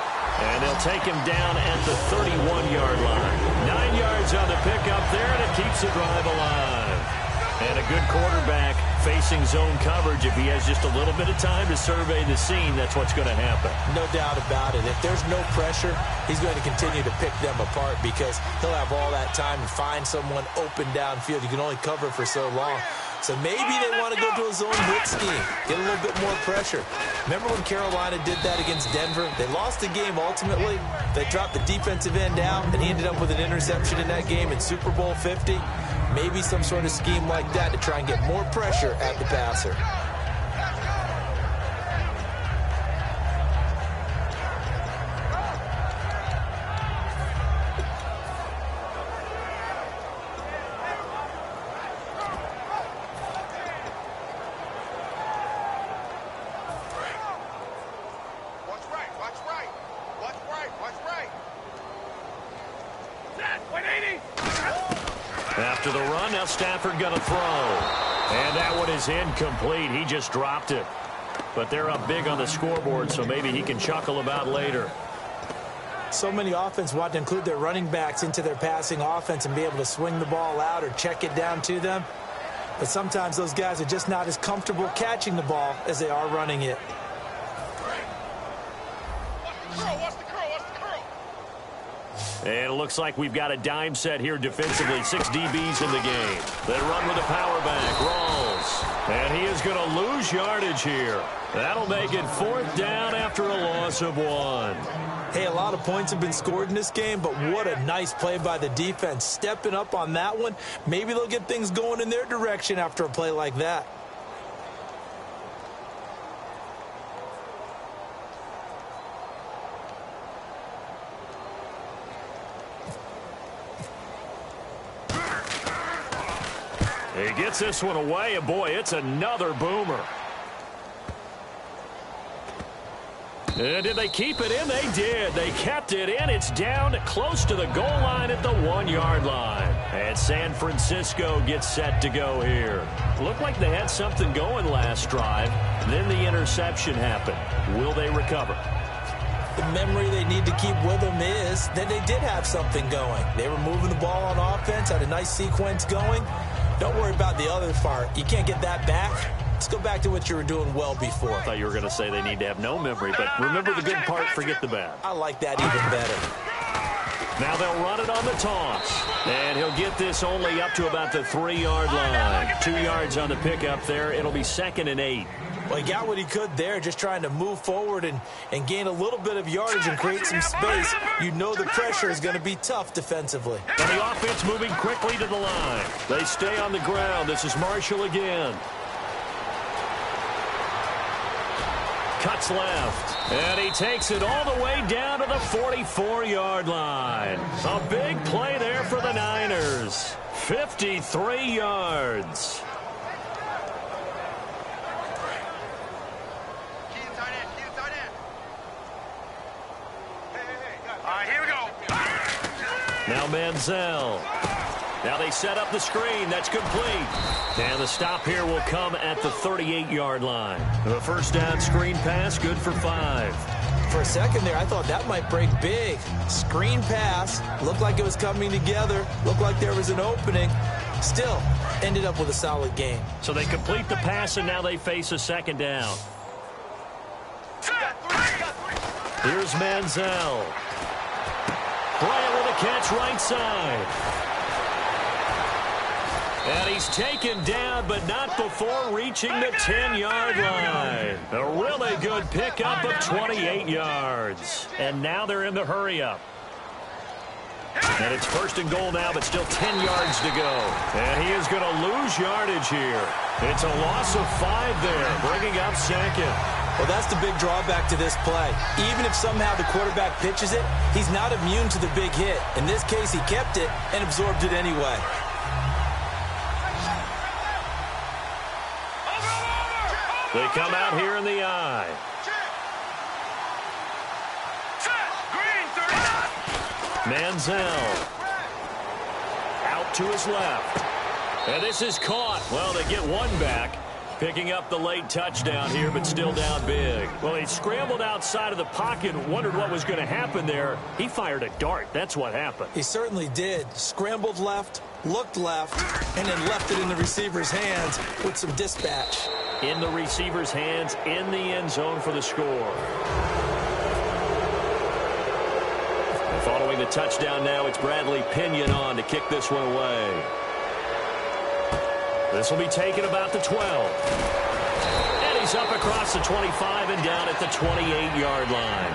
S5: And they'll take him down at the 31-yard line. 9 yards on the pickup there, and it keeps the drive alive. And a good quarterback facing zone coverage. If he has just a little bit of time to survey the scene, that's what's going to happen.
S6: No doubt about it. If there's no pressure, he's going to continue to pick them apart because he'll have all that time to find someone open downfield. You can only cover for so long. So maybe they want to go to a zone blitz scheme, get a little bit more pressure. Remember when Carolina did that against Denver? They lost the game ultimately. They dropped the defensive end out, and he ended up with an interception in that game in Super Bowl 50. Maybe some sort of scheme like that to try and get more pressure at the passer.
S5: After the run, now Stafford going to throw. And that one is incomplete. He just dropped it. But they're up big on the scoreboard, so maybe he can chuckle about later.
S6: So many offense want to include their running backs into their passing offense and be able to swing the ball out or check it down to them. But sometimes those guys are just not as comfortable catching the ball as they are running it.
S5: And it looks like we've got a dime set here defensively. 6 DBs in the game. They run with a power back. Rawls. And he is going to lose yardage here. That'll make it 4th down after a loss of 1.
S6: Hey, a lot of points have been scored in this game, but what a nice play by the defense. Stepping up on that one. Maybe they'll get things going in their direction after a play like that.
S5: He gets this one away, and boy, it's another boomer. And did they keep it in? They did. They kept it in. It's down close to the goal line at the 1-yard line. And San Francisco gets set to go here. Looked like they had something going last drive. Then the interception happened. Will they recover?
S6: The memory they need to keep with them is that they did have something going. They were moving the ball on offense, had a nice sequence going. Don't worry about the other part. You can't get that back. Let's go back to what you were doing well before.
S5: I thought you were going to say they need to have no memory, but remember the good part, forget the bad.
S6: I like that even better.
S5: Now they'll run it on the toss. And he'll get this only up to about the 3-yard line. 2 yards on the pickup there. It'll be 2nd and 8.
S6: Well, he got what he could there, just trying to move forward and gain a little bit of yardage and create some space. You know the pressure is going to be tough defensively.
S5: And the offense moving quickly to the line. They stay on the ground. This is Marshall again. Cuts left. And he takes it all the way down to the 44-yard line. A big play there for the Niners. 53 yards. Now Manziel. Now they set up the screen. That's complete. And the stop here will come at the 38-yard line. The first down screen pass, good for 5.
S6: For a second there, I thought that might break big. Screen pass. Looked like it was coming together. Looked like there was an opening. Still, ended up with a solid game.
S5: So they complete the pass, and now they face a 2nd down. Here's Manziel. Bryant with a catch right side. And he's taken down, but not before reaching the 10-yard line. A really good pickup of 28 yards. And now they're in the hurry-up. And it's 1st and goal now, but still 10 yards to go. And he is going to lose yardage here. It's a loss of 5 there, bringing up 2nd.
S6: Well, that's the big drawback to this play. Even if somehow the quarterback pitches it, he's not immune to the big hit. In this case, he kept it and absorbed it anyway.
S5: They come out here in the eye. Manziel. Out to his left. And this is caught. Well, they get one back. Picking up the late touchdown here, but still down big. Well, he scrambled outside of the pocket and wondered what was going to happen there. He fired a dart. That's what happened.
S6: He certainly did. Scrambled left, looked left, and then left it in the receiver's hands with some dispatch.
S5: In the receiver's hands, in the end zone for the score. And following the touchdown now, it's Bradley Pinion on to kick this one away. This will be taken about the 12. And he's up across the 25 and down at the 28-yard line.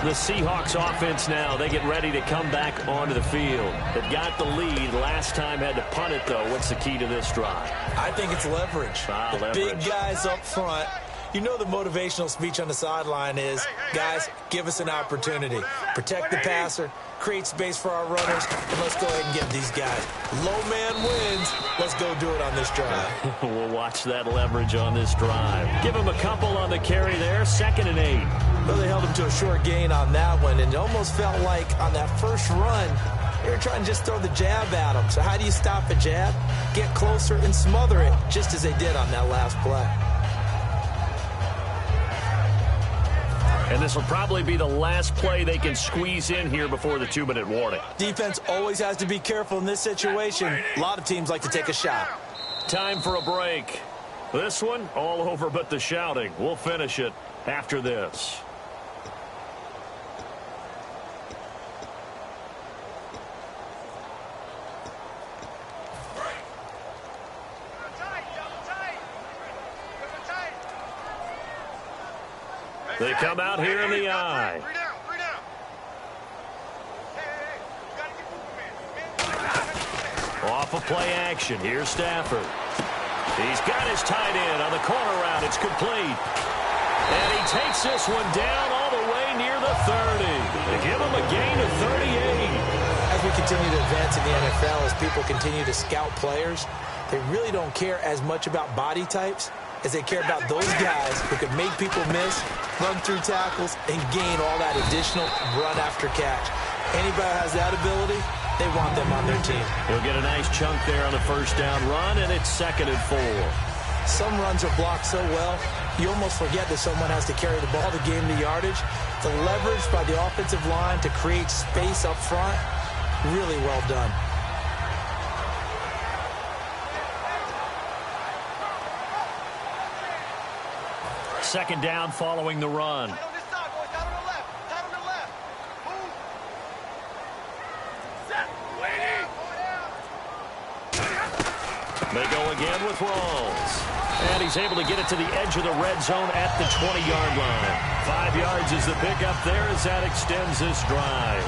S5: The Seahawks offense now, they get ready to come back onto the field. They've got the lead. Last time had to punt it, though. What's the key to this drive?
S6: I think it's leverage. The big guys up front. You know the motivational speech on the sideline is, guys, give us an opportunity. Protect the passer, create space for our runners, and let's go ahead and get these guys. Low man wins. Let's go do it on this drive.
S5: We'll watch that leverage on this drive. Give him a couple on the carry there, 2nd and 8.
S6: Well, they held him to a short gain on that one, and it almost felt like on that first run, You're trying to just throw the jab at them. So how do you stop a jab? Get closer and smother it, just as they did on that last play.
S5: And this will probably be the last play they can squeeze in here before the 2-minute warning.
S6: Defense always has to be careful in this situation. A lot of teams like to take a shot.
S5: Time for a break. This one, all over but the shouting. We'll finish it after this. They come out here in the eye. Off of play action. Here's Stafford. He's got his tight end on the corner route. It's complete. And he takes this one down all the way near the 30. They give him a gain of 38.
S6: As we continue to advance in the NFL, as people continue to scout players, they really don't care as much about body types as they care about those guys who can make people miss, run through tackles, and gain all that additional run after catch. Anybody who has that ability, they want them on their team.
S5: He'll get a nice chunk there on the first down run, and it's 2nd and 4.
S6: Some runs are blocked so well, you almost forget that someone has to carry the ball to gain the yardage. The leverage by the offensive line to create space up front, really well done.
S5: Second down following the run. They go again with Rawls. And he's able to get it to the edge of the red zone at the 20-yard line. 5 yards is the pickup there as that extends this drive.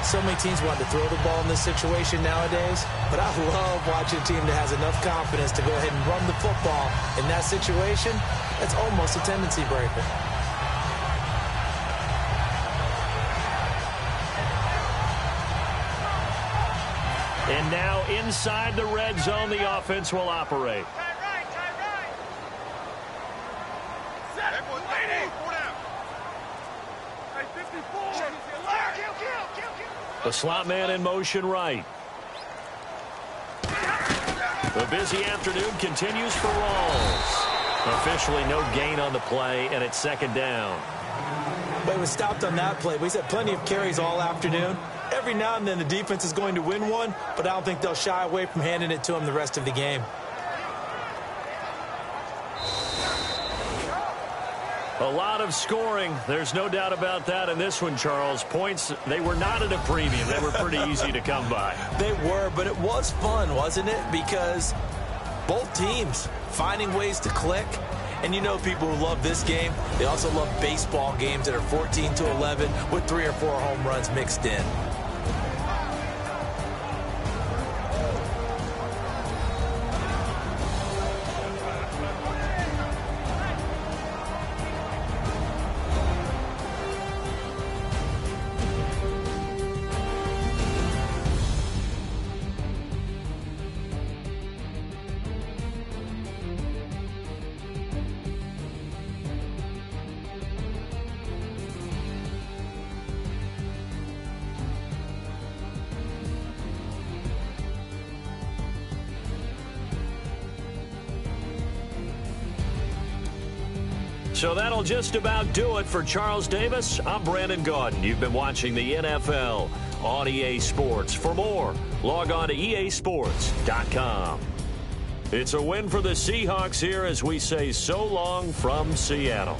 S6: So many teams want to throw the ball in this situation nowadays, but I love watching a team that has enough confidence to go ahead and run the football in that situation. That's almost a tendency breaker.
S5: And now inside the red zone, the offense will operate. The slot man in motion right. The busy afternoon continues for Rawls. Officially no gain on the play, and it's 2nd down.
S6: But it was stopped on that play. We've had plenty of carries all afternoon. Every now and then the defense is going to win one, but I don't think they'll shy away from handing it to them the rest of the game.
S5: A lot of scoring. There's no doubt about that in this one, Charles. Points, they were not at a premium. They were pretty easy to come by.
S6: They were, but it was fun, wasn't it? Because both teams finding ways to click. And you know people who love this game, they also love baseball games that are 14-11 with 3 or 4 home runs mixed in.
S5: So that'll just about do it for Charles Davis. I'm Brandon Gaudin. You've been watching the NFL on EA Sports. For more, log on to easports.com. It's a win for the Seahawks here as we say so long from Seattle.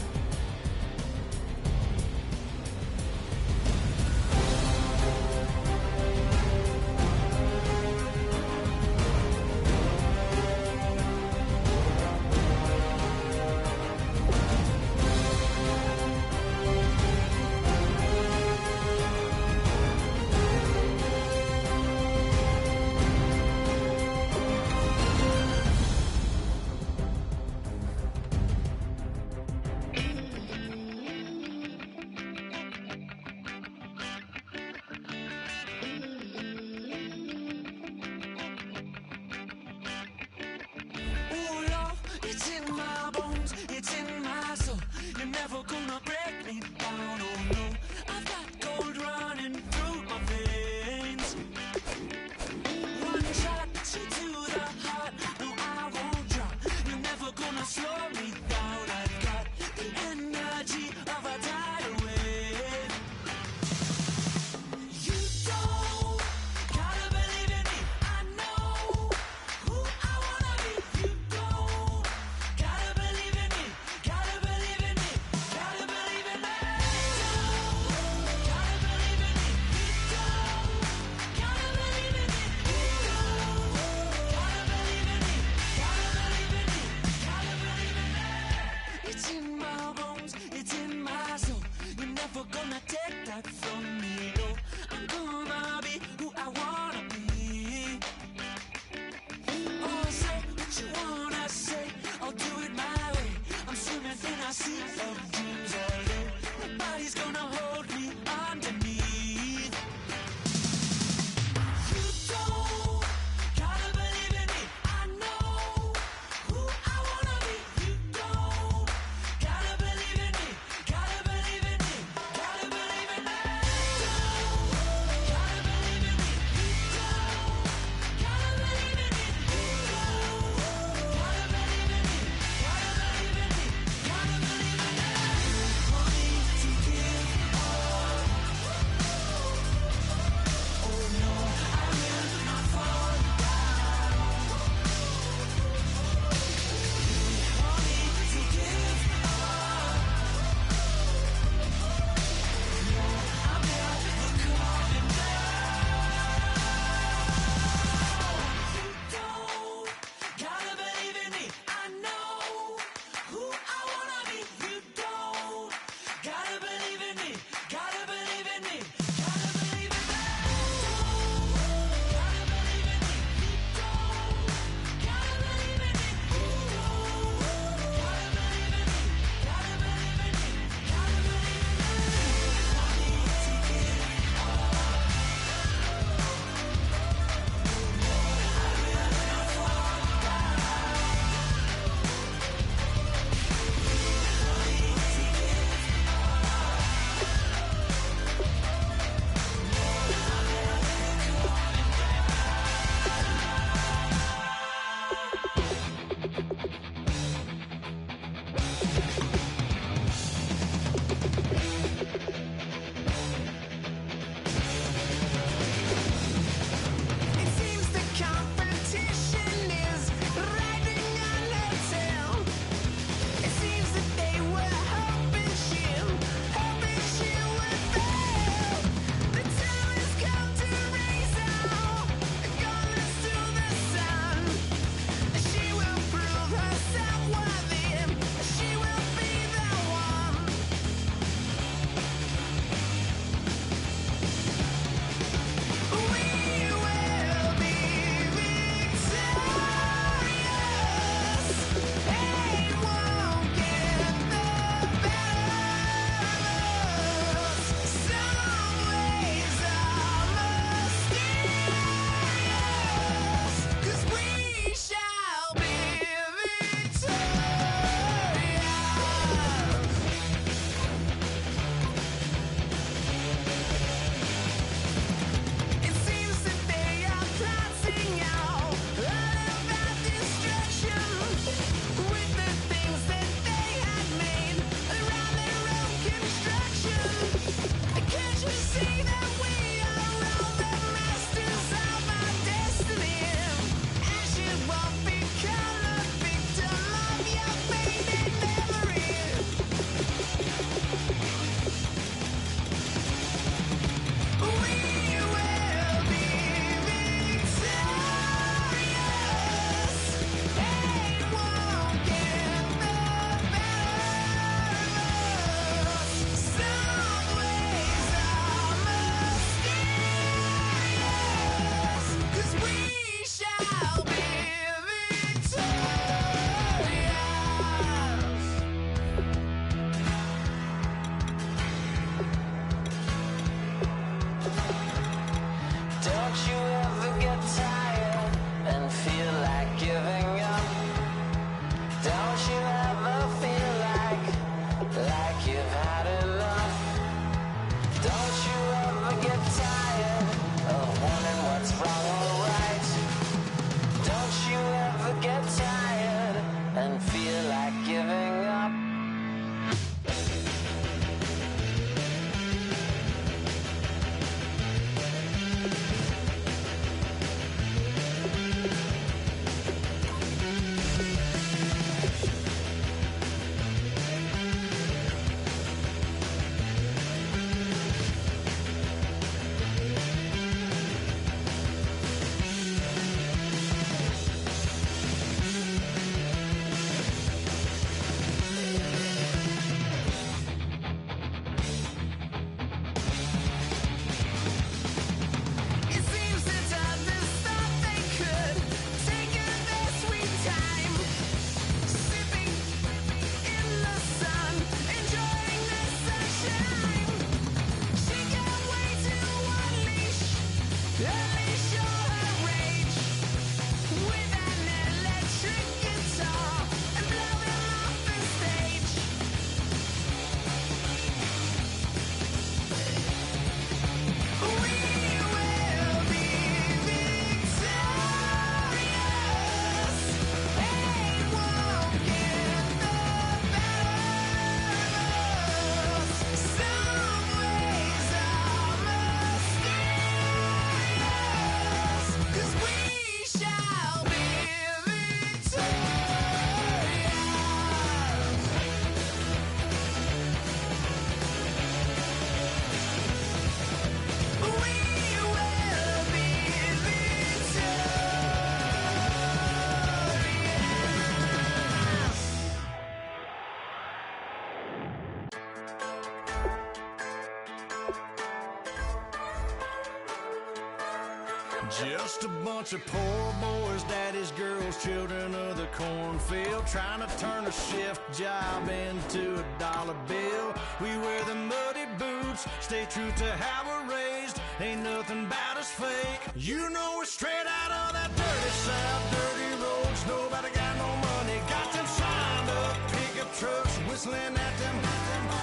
S2: Just a bunch of poor boys, daddies, girls, children of the cornfield, trying to turn a shift job into a dollar bill. We wear the muddy boots, stay true to how we're raised. Ain't nothing about us fake. You know we're straight out of that dirty South, dirty roads. Nobody got no money, got them signed up pickup trucks, whistling at them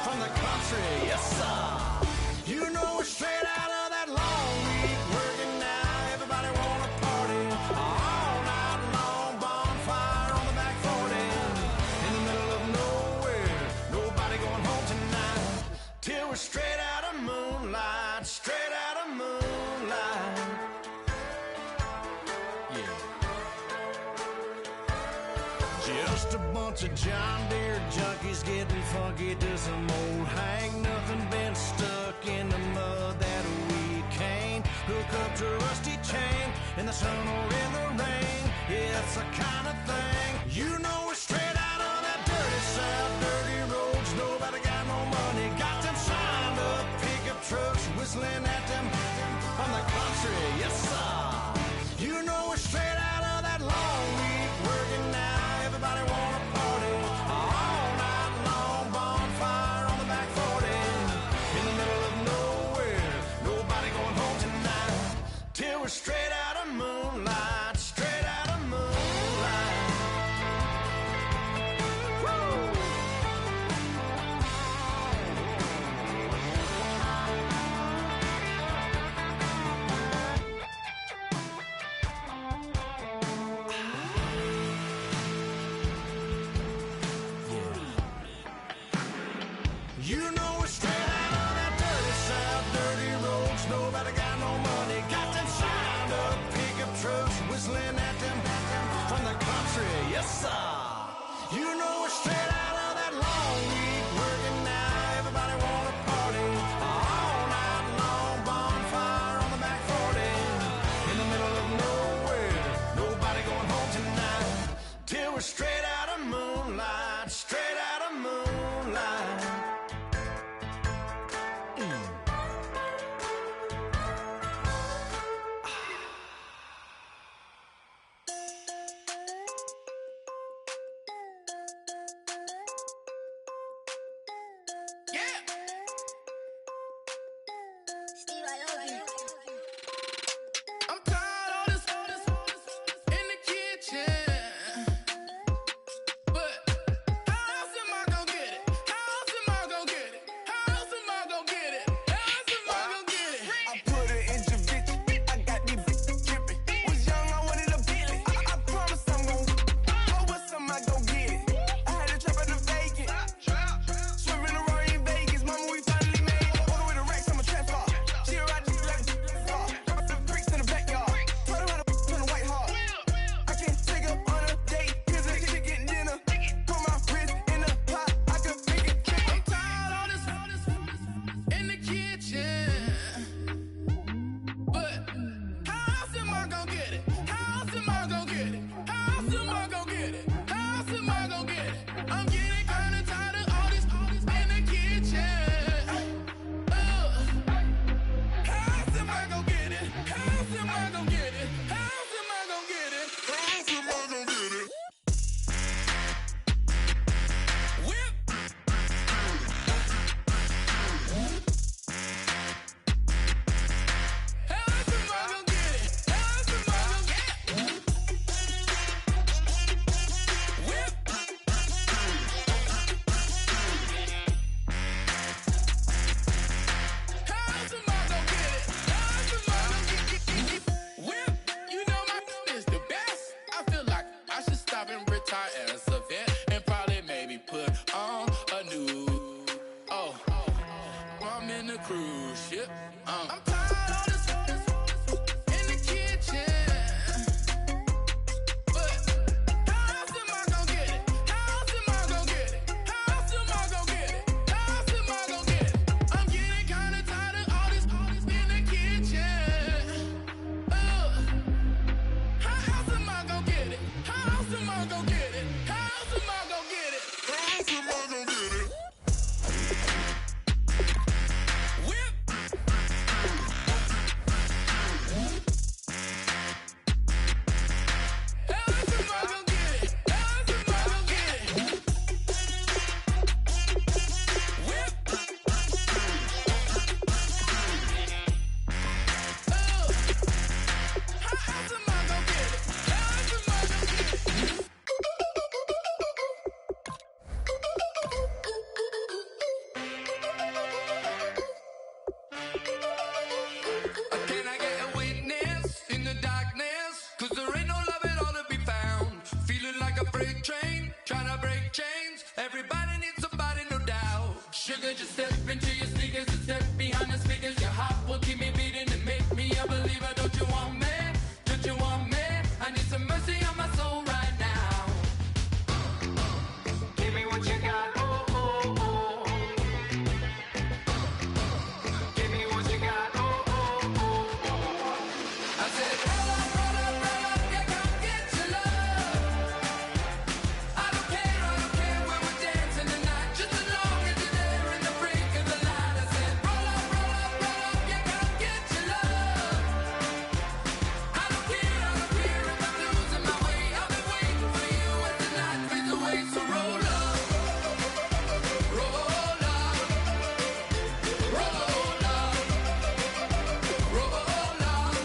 S2: from the country. Yes, sir. You know we're straight out of that long week working now. Everybody wanna party all night long, bonfire on the back 40 in the middle of nowhere. Nobody going home tonight till we're straight out of moonlight, straight out of moonlight. Yeah. Just a bunch of John Deere junkies getting funky to some old hang. Nothing been stuck in the mud that we can't hook up to a rusty chain in the sun or in the rain. Yeah, it's the kind of thing. You know we're straight out of that dirty South, dirty roads. Nobody got no money, got them signed up pickup trucks, whistling at them from the country. Yes, sir. You know we're straight out of that long week working now. Everybody wanna party all night long, bonfire on the back 40 in the middle of nowhere. Nobody going home tonight till we're straight out of moonlight, straight out of moonlight. Woo!
S1: Sugar, just step into your sneakers and step behind the speakers. Your heart will keep me beating and make me a believer. Don't you want me? Don't you want me? I need some mercy on my soul right now. Give me what you got. Oh, oh, oh. Give me what you got. Oh, oh, oh. I said, roll up, yeah, come get your love. I don't care when we're dancing tonight. Just as long as you're there in the break of the light. I said, roll up, yeah, come get your love. I don't care if I'm losing my way. I've been waiting for you as the night fades away. So roll up, roll up, roll up, roll up.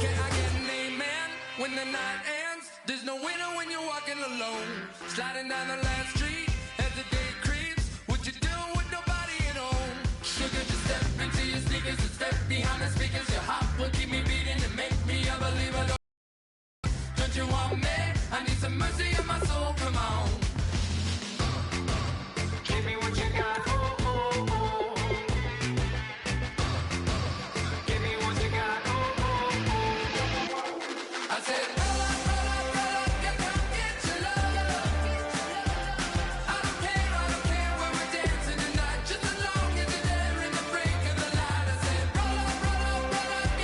S1: Can I get an amen when the night ends? There's no winner when you're walking alone. Sliding down the last street as the day creeps. What you doing with nobody at home? Sugar, just step into your sneakers and step behind the speakers. Your heart will keep me beating and make me a believer. Don't you want me? I need some mercy on my soul. Come on. Give me what you got. Oh, oh, oh. Give me what you got. Oh, oh, oh. I said, roll up, yeah, come get your love. I don't care when we're dancing tonight. Just as long as you're there in the break of the light. I said, roll up,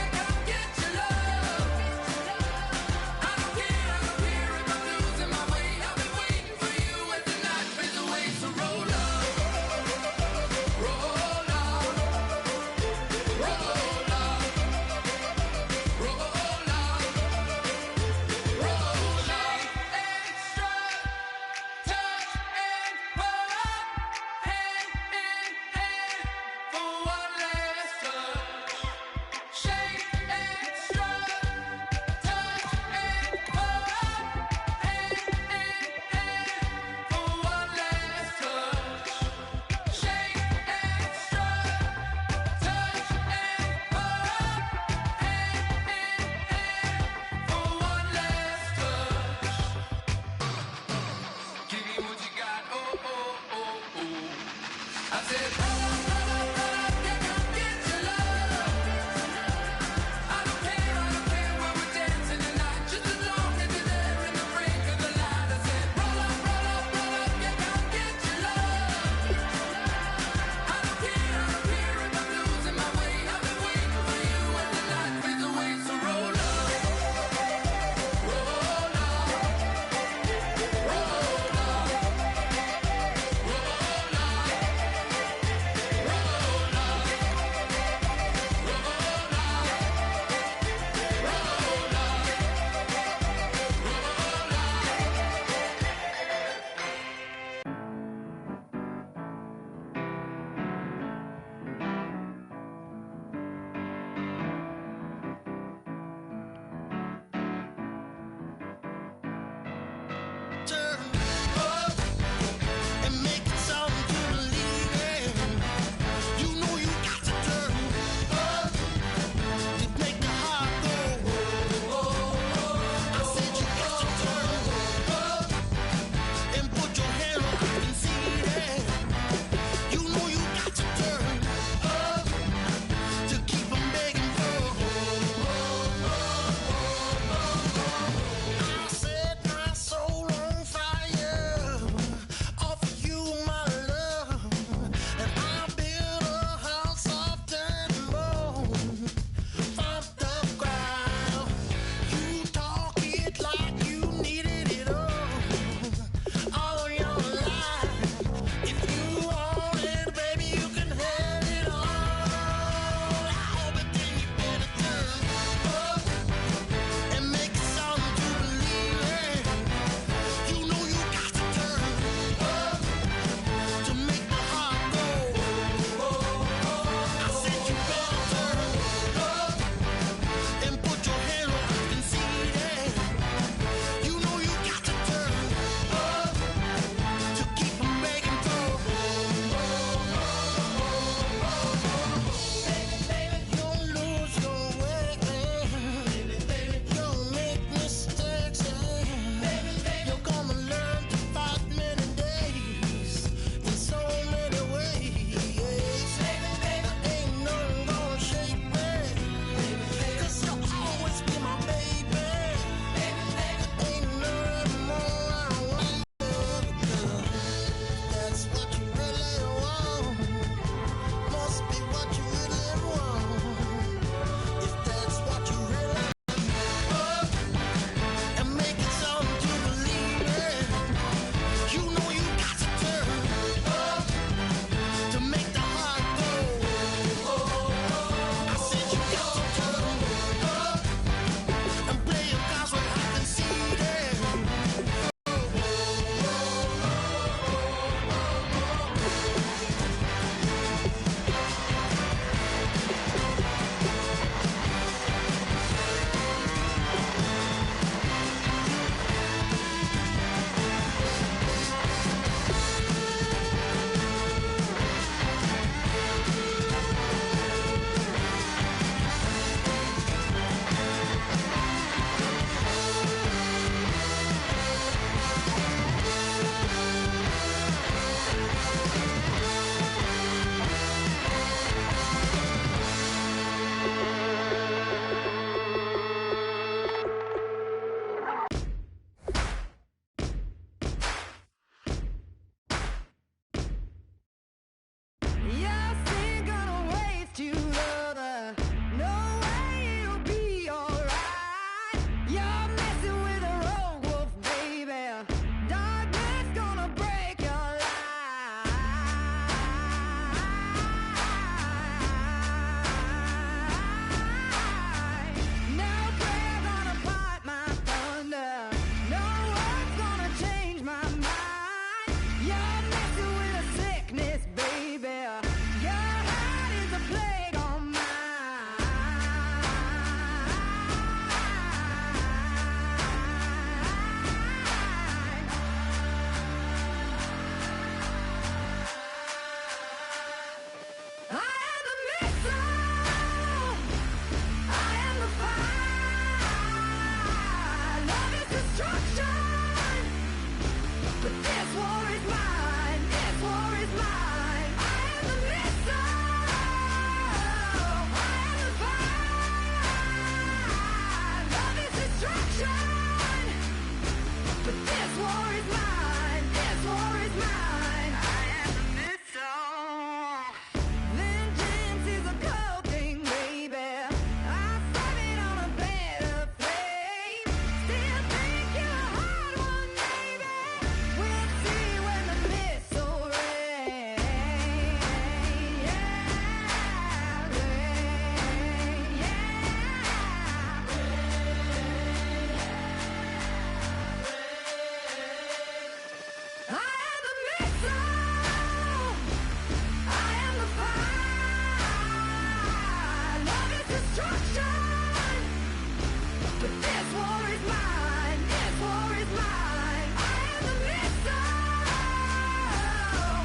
S1: But this war is mine, this war is mine. I am the missile,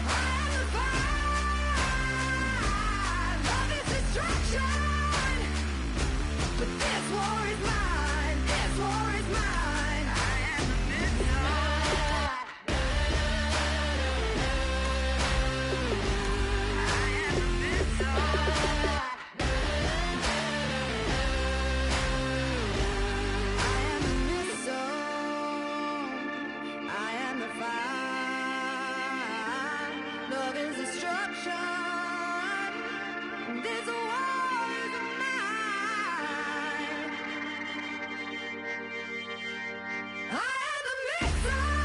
S1: I am the fire. Love is destruction. But this war is mine, this war is mine. I am the missile. I am the missile. I am the missile. I am the fire. Love is destruction. This war is mine. I am the missile.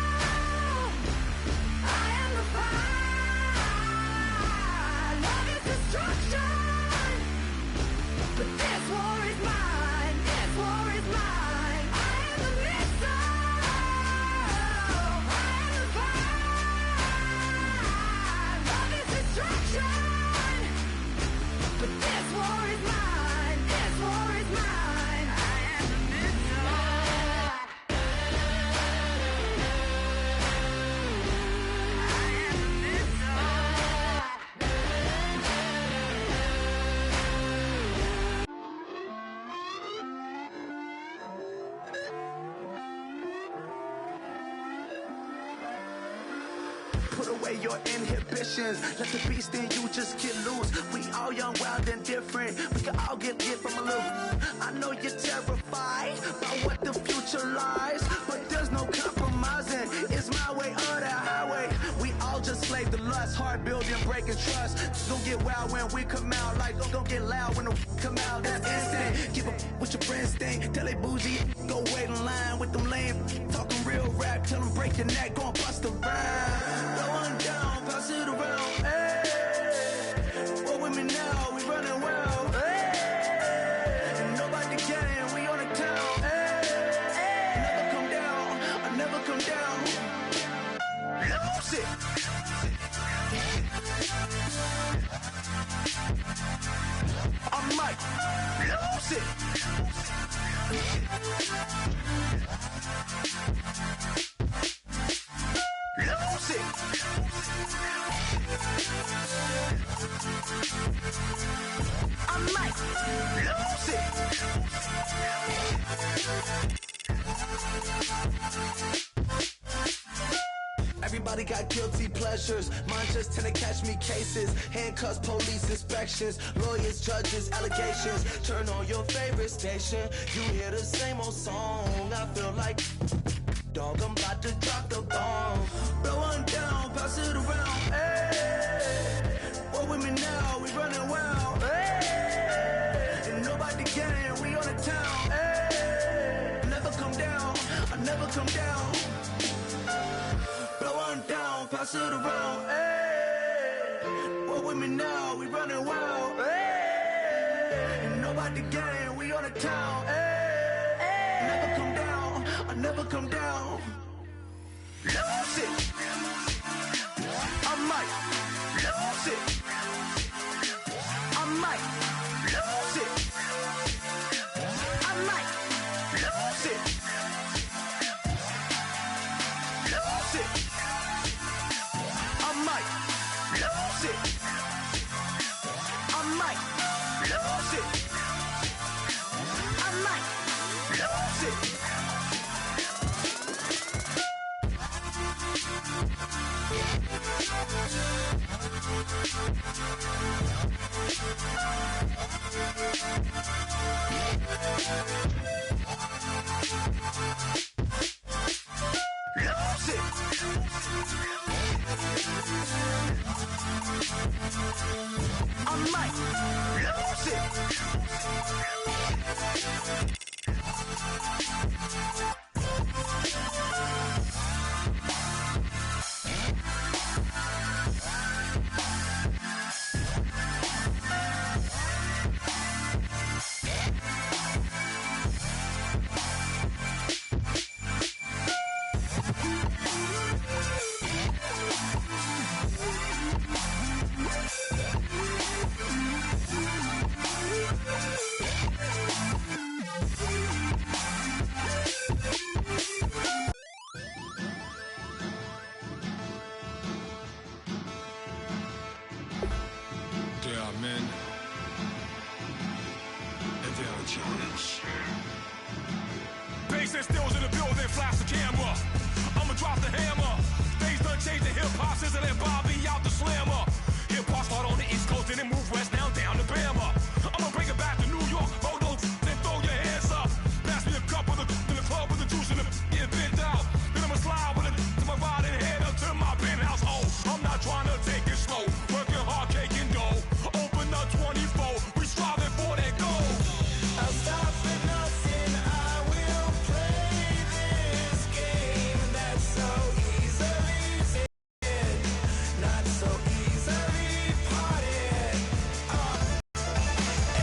S1: I am the fire. Love is destruction. But this war is mine. This war is mine. I am the missile. I am the fire. Love is destruction. But this war is mine. This war is mine. I am the missile. I am the missile.
S3: Put away your inhibitions. Let the beast in you just get loose. We all young, wild, and different. We can all get lit from a little. I know you're terrified about what the future lies, but there's no compromising. It's my way or the highway. We all just slave to lust, heart building, breaking trust. Don't get wild when we come out. Like don't get loud when the come out. That's instant. Keep up with your friends thing. Tell they bougie, go wait in line with them lame. Talking real rap, tell them break your neck, go and bust a rhyme. Going down, pass it around. Hey, what with me now? We running wild. Hey, nobody can. We on the town. Hey, never come down. I never come down. Lose it. I might lose it. Lose it. I might lose it. Everybody got guilty pleasures. Mine just tend to catch me cases. Handcuffs, police inspections, lawyers, judges, allegations. Turn on your favorite station. You hear the same old song. I feel like dog, I'm about to drop the bomb. Blow one down, pass it around. Hey, what with me now? We running wild. Hey, and nobody can. We on the town. Hey, never come down. I never come down. Blow one down, pass it around. Hey, what with me now? We running wild. Hey, and nobody can. We on the town. Hey, never come down. I never come down. Lose it. I might lose it. I might lose it. I might lose it. Lose it. I might lose it. I might lose it. I might lose it.
S7: sit stills in the building, flash the camera. I'ma drop the hammer. Things done changed the hip-hop since I let Bobby out the slammer. Hip-hop start on the East Coast and then move west down to Bama. I'ma bring it back to New York. Hold on, then throw your hands up. Pass me a cup of the in the club with the juice and the get bent out. Then I'ma slide with it to my ride and head up to my penthouse. Oh, I'm not trying to take it slow. Working hard, caking dough. Open up 24. We striving for that goal.
S2: I'll stop at nothing. I will play this game that's so easily said, not so easily parted.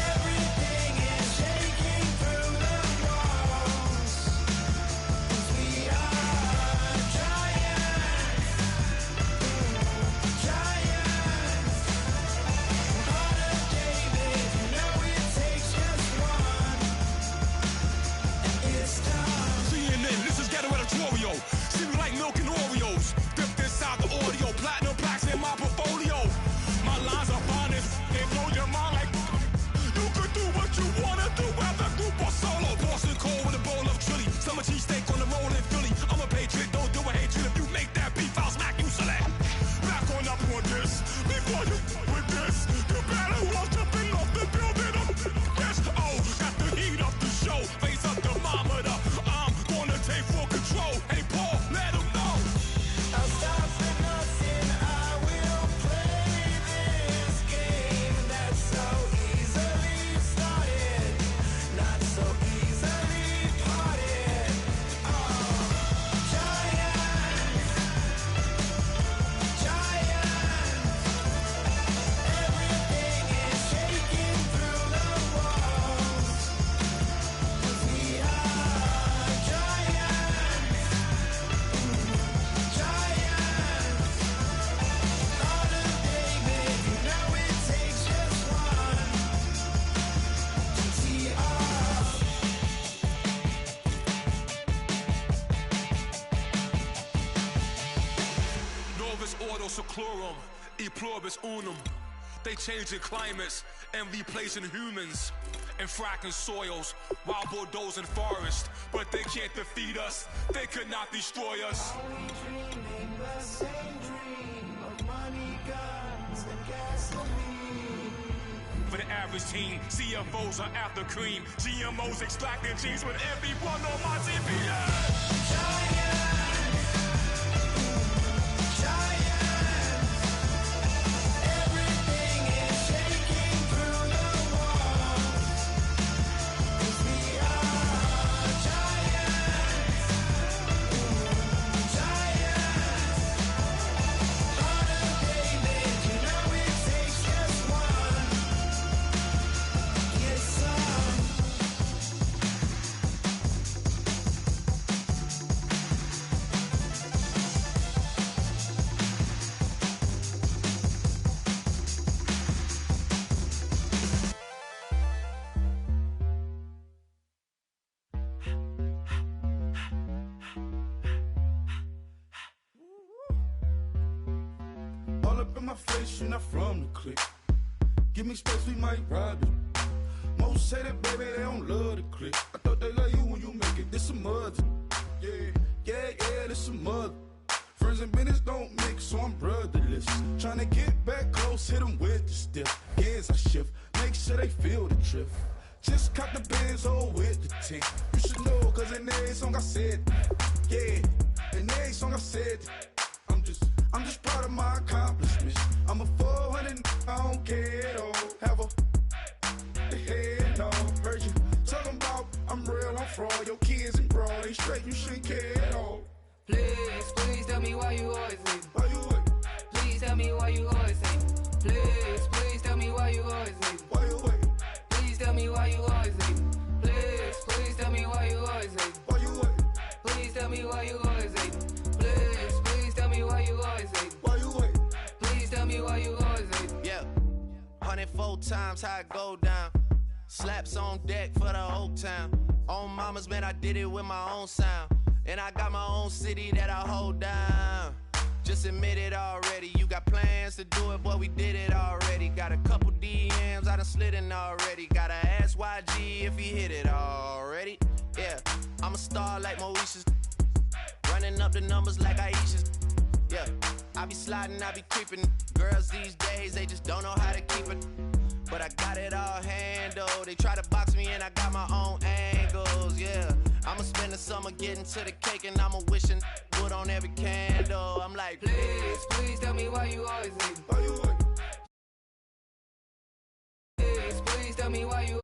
S2: Everything is shaking through the walls, 'cause we are giants, giants. Heart of David, you know it takes just one, and it's time.
S7: CNN, this is ghetto editorial. See me like milk and Oreos. Dipped inside the audio. Platinum plaques in my portfolio. My lines are honest. They blow your mind like you could do what you wanna do, whether group or solo. Boston cold with a bowl of chili. Summer cheesesteak on the roll in Philly. I'm a patriot, don't do a hatred. If you make that beef, I'll smack you select. Back on up on this. Before you with this, you better walk up and off the building up. Yes, oh, got the heat up the show. Face up thermometer. I'm gonna take full control. Hey, Paul, let him know.
S2: I'll stop at nothing. I will play this game that's so easily started, not so easily parted. Giants, giants. Everything is shaking through the walls, 'cause we are giants, giants. Heart of David, you know it takes just one to tee up.
S7: Novus Ordo Seclorum, E Pluribus Unum. They changing climates and replacing humans and fracking soils while bulldozing forests. But they can't defeat us. They could not destroy us.
S2: Are we dreaming the same dream of money, guns, and gasoline?
S7: For the average team, CFOs are after cream. GMOs extracting genes with everyone on my GPS.
S2: Giants, giants. Everything is shaking through the walls, 'cause we are giants, giants. Heart of David, you know it takes just one. Yes, son.
S8: All up in my face, you're not from the clique. Give me space, we might rob it. Most say that, baby, they don't love the clique. I thought they love you when you make it. This some mud. Yeah, this some mud. Friends and business don't mix, so I'm brotherless. Tryna get back close, hit them with the stiff. Gears I shift, make sure they feel the drift. Just caught the Benz, oh, with the tick. You should know, cause in every song I said, yeah, in every song I said, I'm just proud of my accomplishments. I'm a 400, I don't care at all. Have a head, no. Heard you talking about I'm real, I'm fraud. Your kids and broad, they straight, you shouldn't care at all.
S9: Please, please tell me why you always leave.
S8: Why you wait?
S9: Please tell me why you always leave. Please, please tell me why you always leave.
S8: Why you wait?
S9: Please tell me why you always leave. Please, please tell me why you always leave.
S8: Why you wait?
S9: Please tell me why you always leave. Please, please tell me why you always leave.
S8: Why you wait?
S9: Please tell me why you always leave.
S3: Yeah, 104 times how it go down. Slaps on deck for the whole town. On mamas, man, I did it with my own sound. And I got my own city that I hold down. Just admit it already. You got plans to do it, boy, we did it already. Got a couple DMs, I done slid in already. Gotta ask YG if he hit it already. Yeah, I'm I'm a star like Mauritius. Running up the numbers like Aisha's. Yeah, I be sliding, I be creeping. Girls these days, they just don't know how to keep it. But I got it all handled. They try to box me in, I got my own angles, yeah. I'ma spend the summer getting to the cake and I'ma wishing wood on every candle. I'm like,
S9: Please, please tell me why you always hate.
S8: Why you like?
S9: Please, please tell me why you.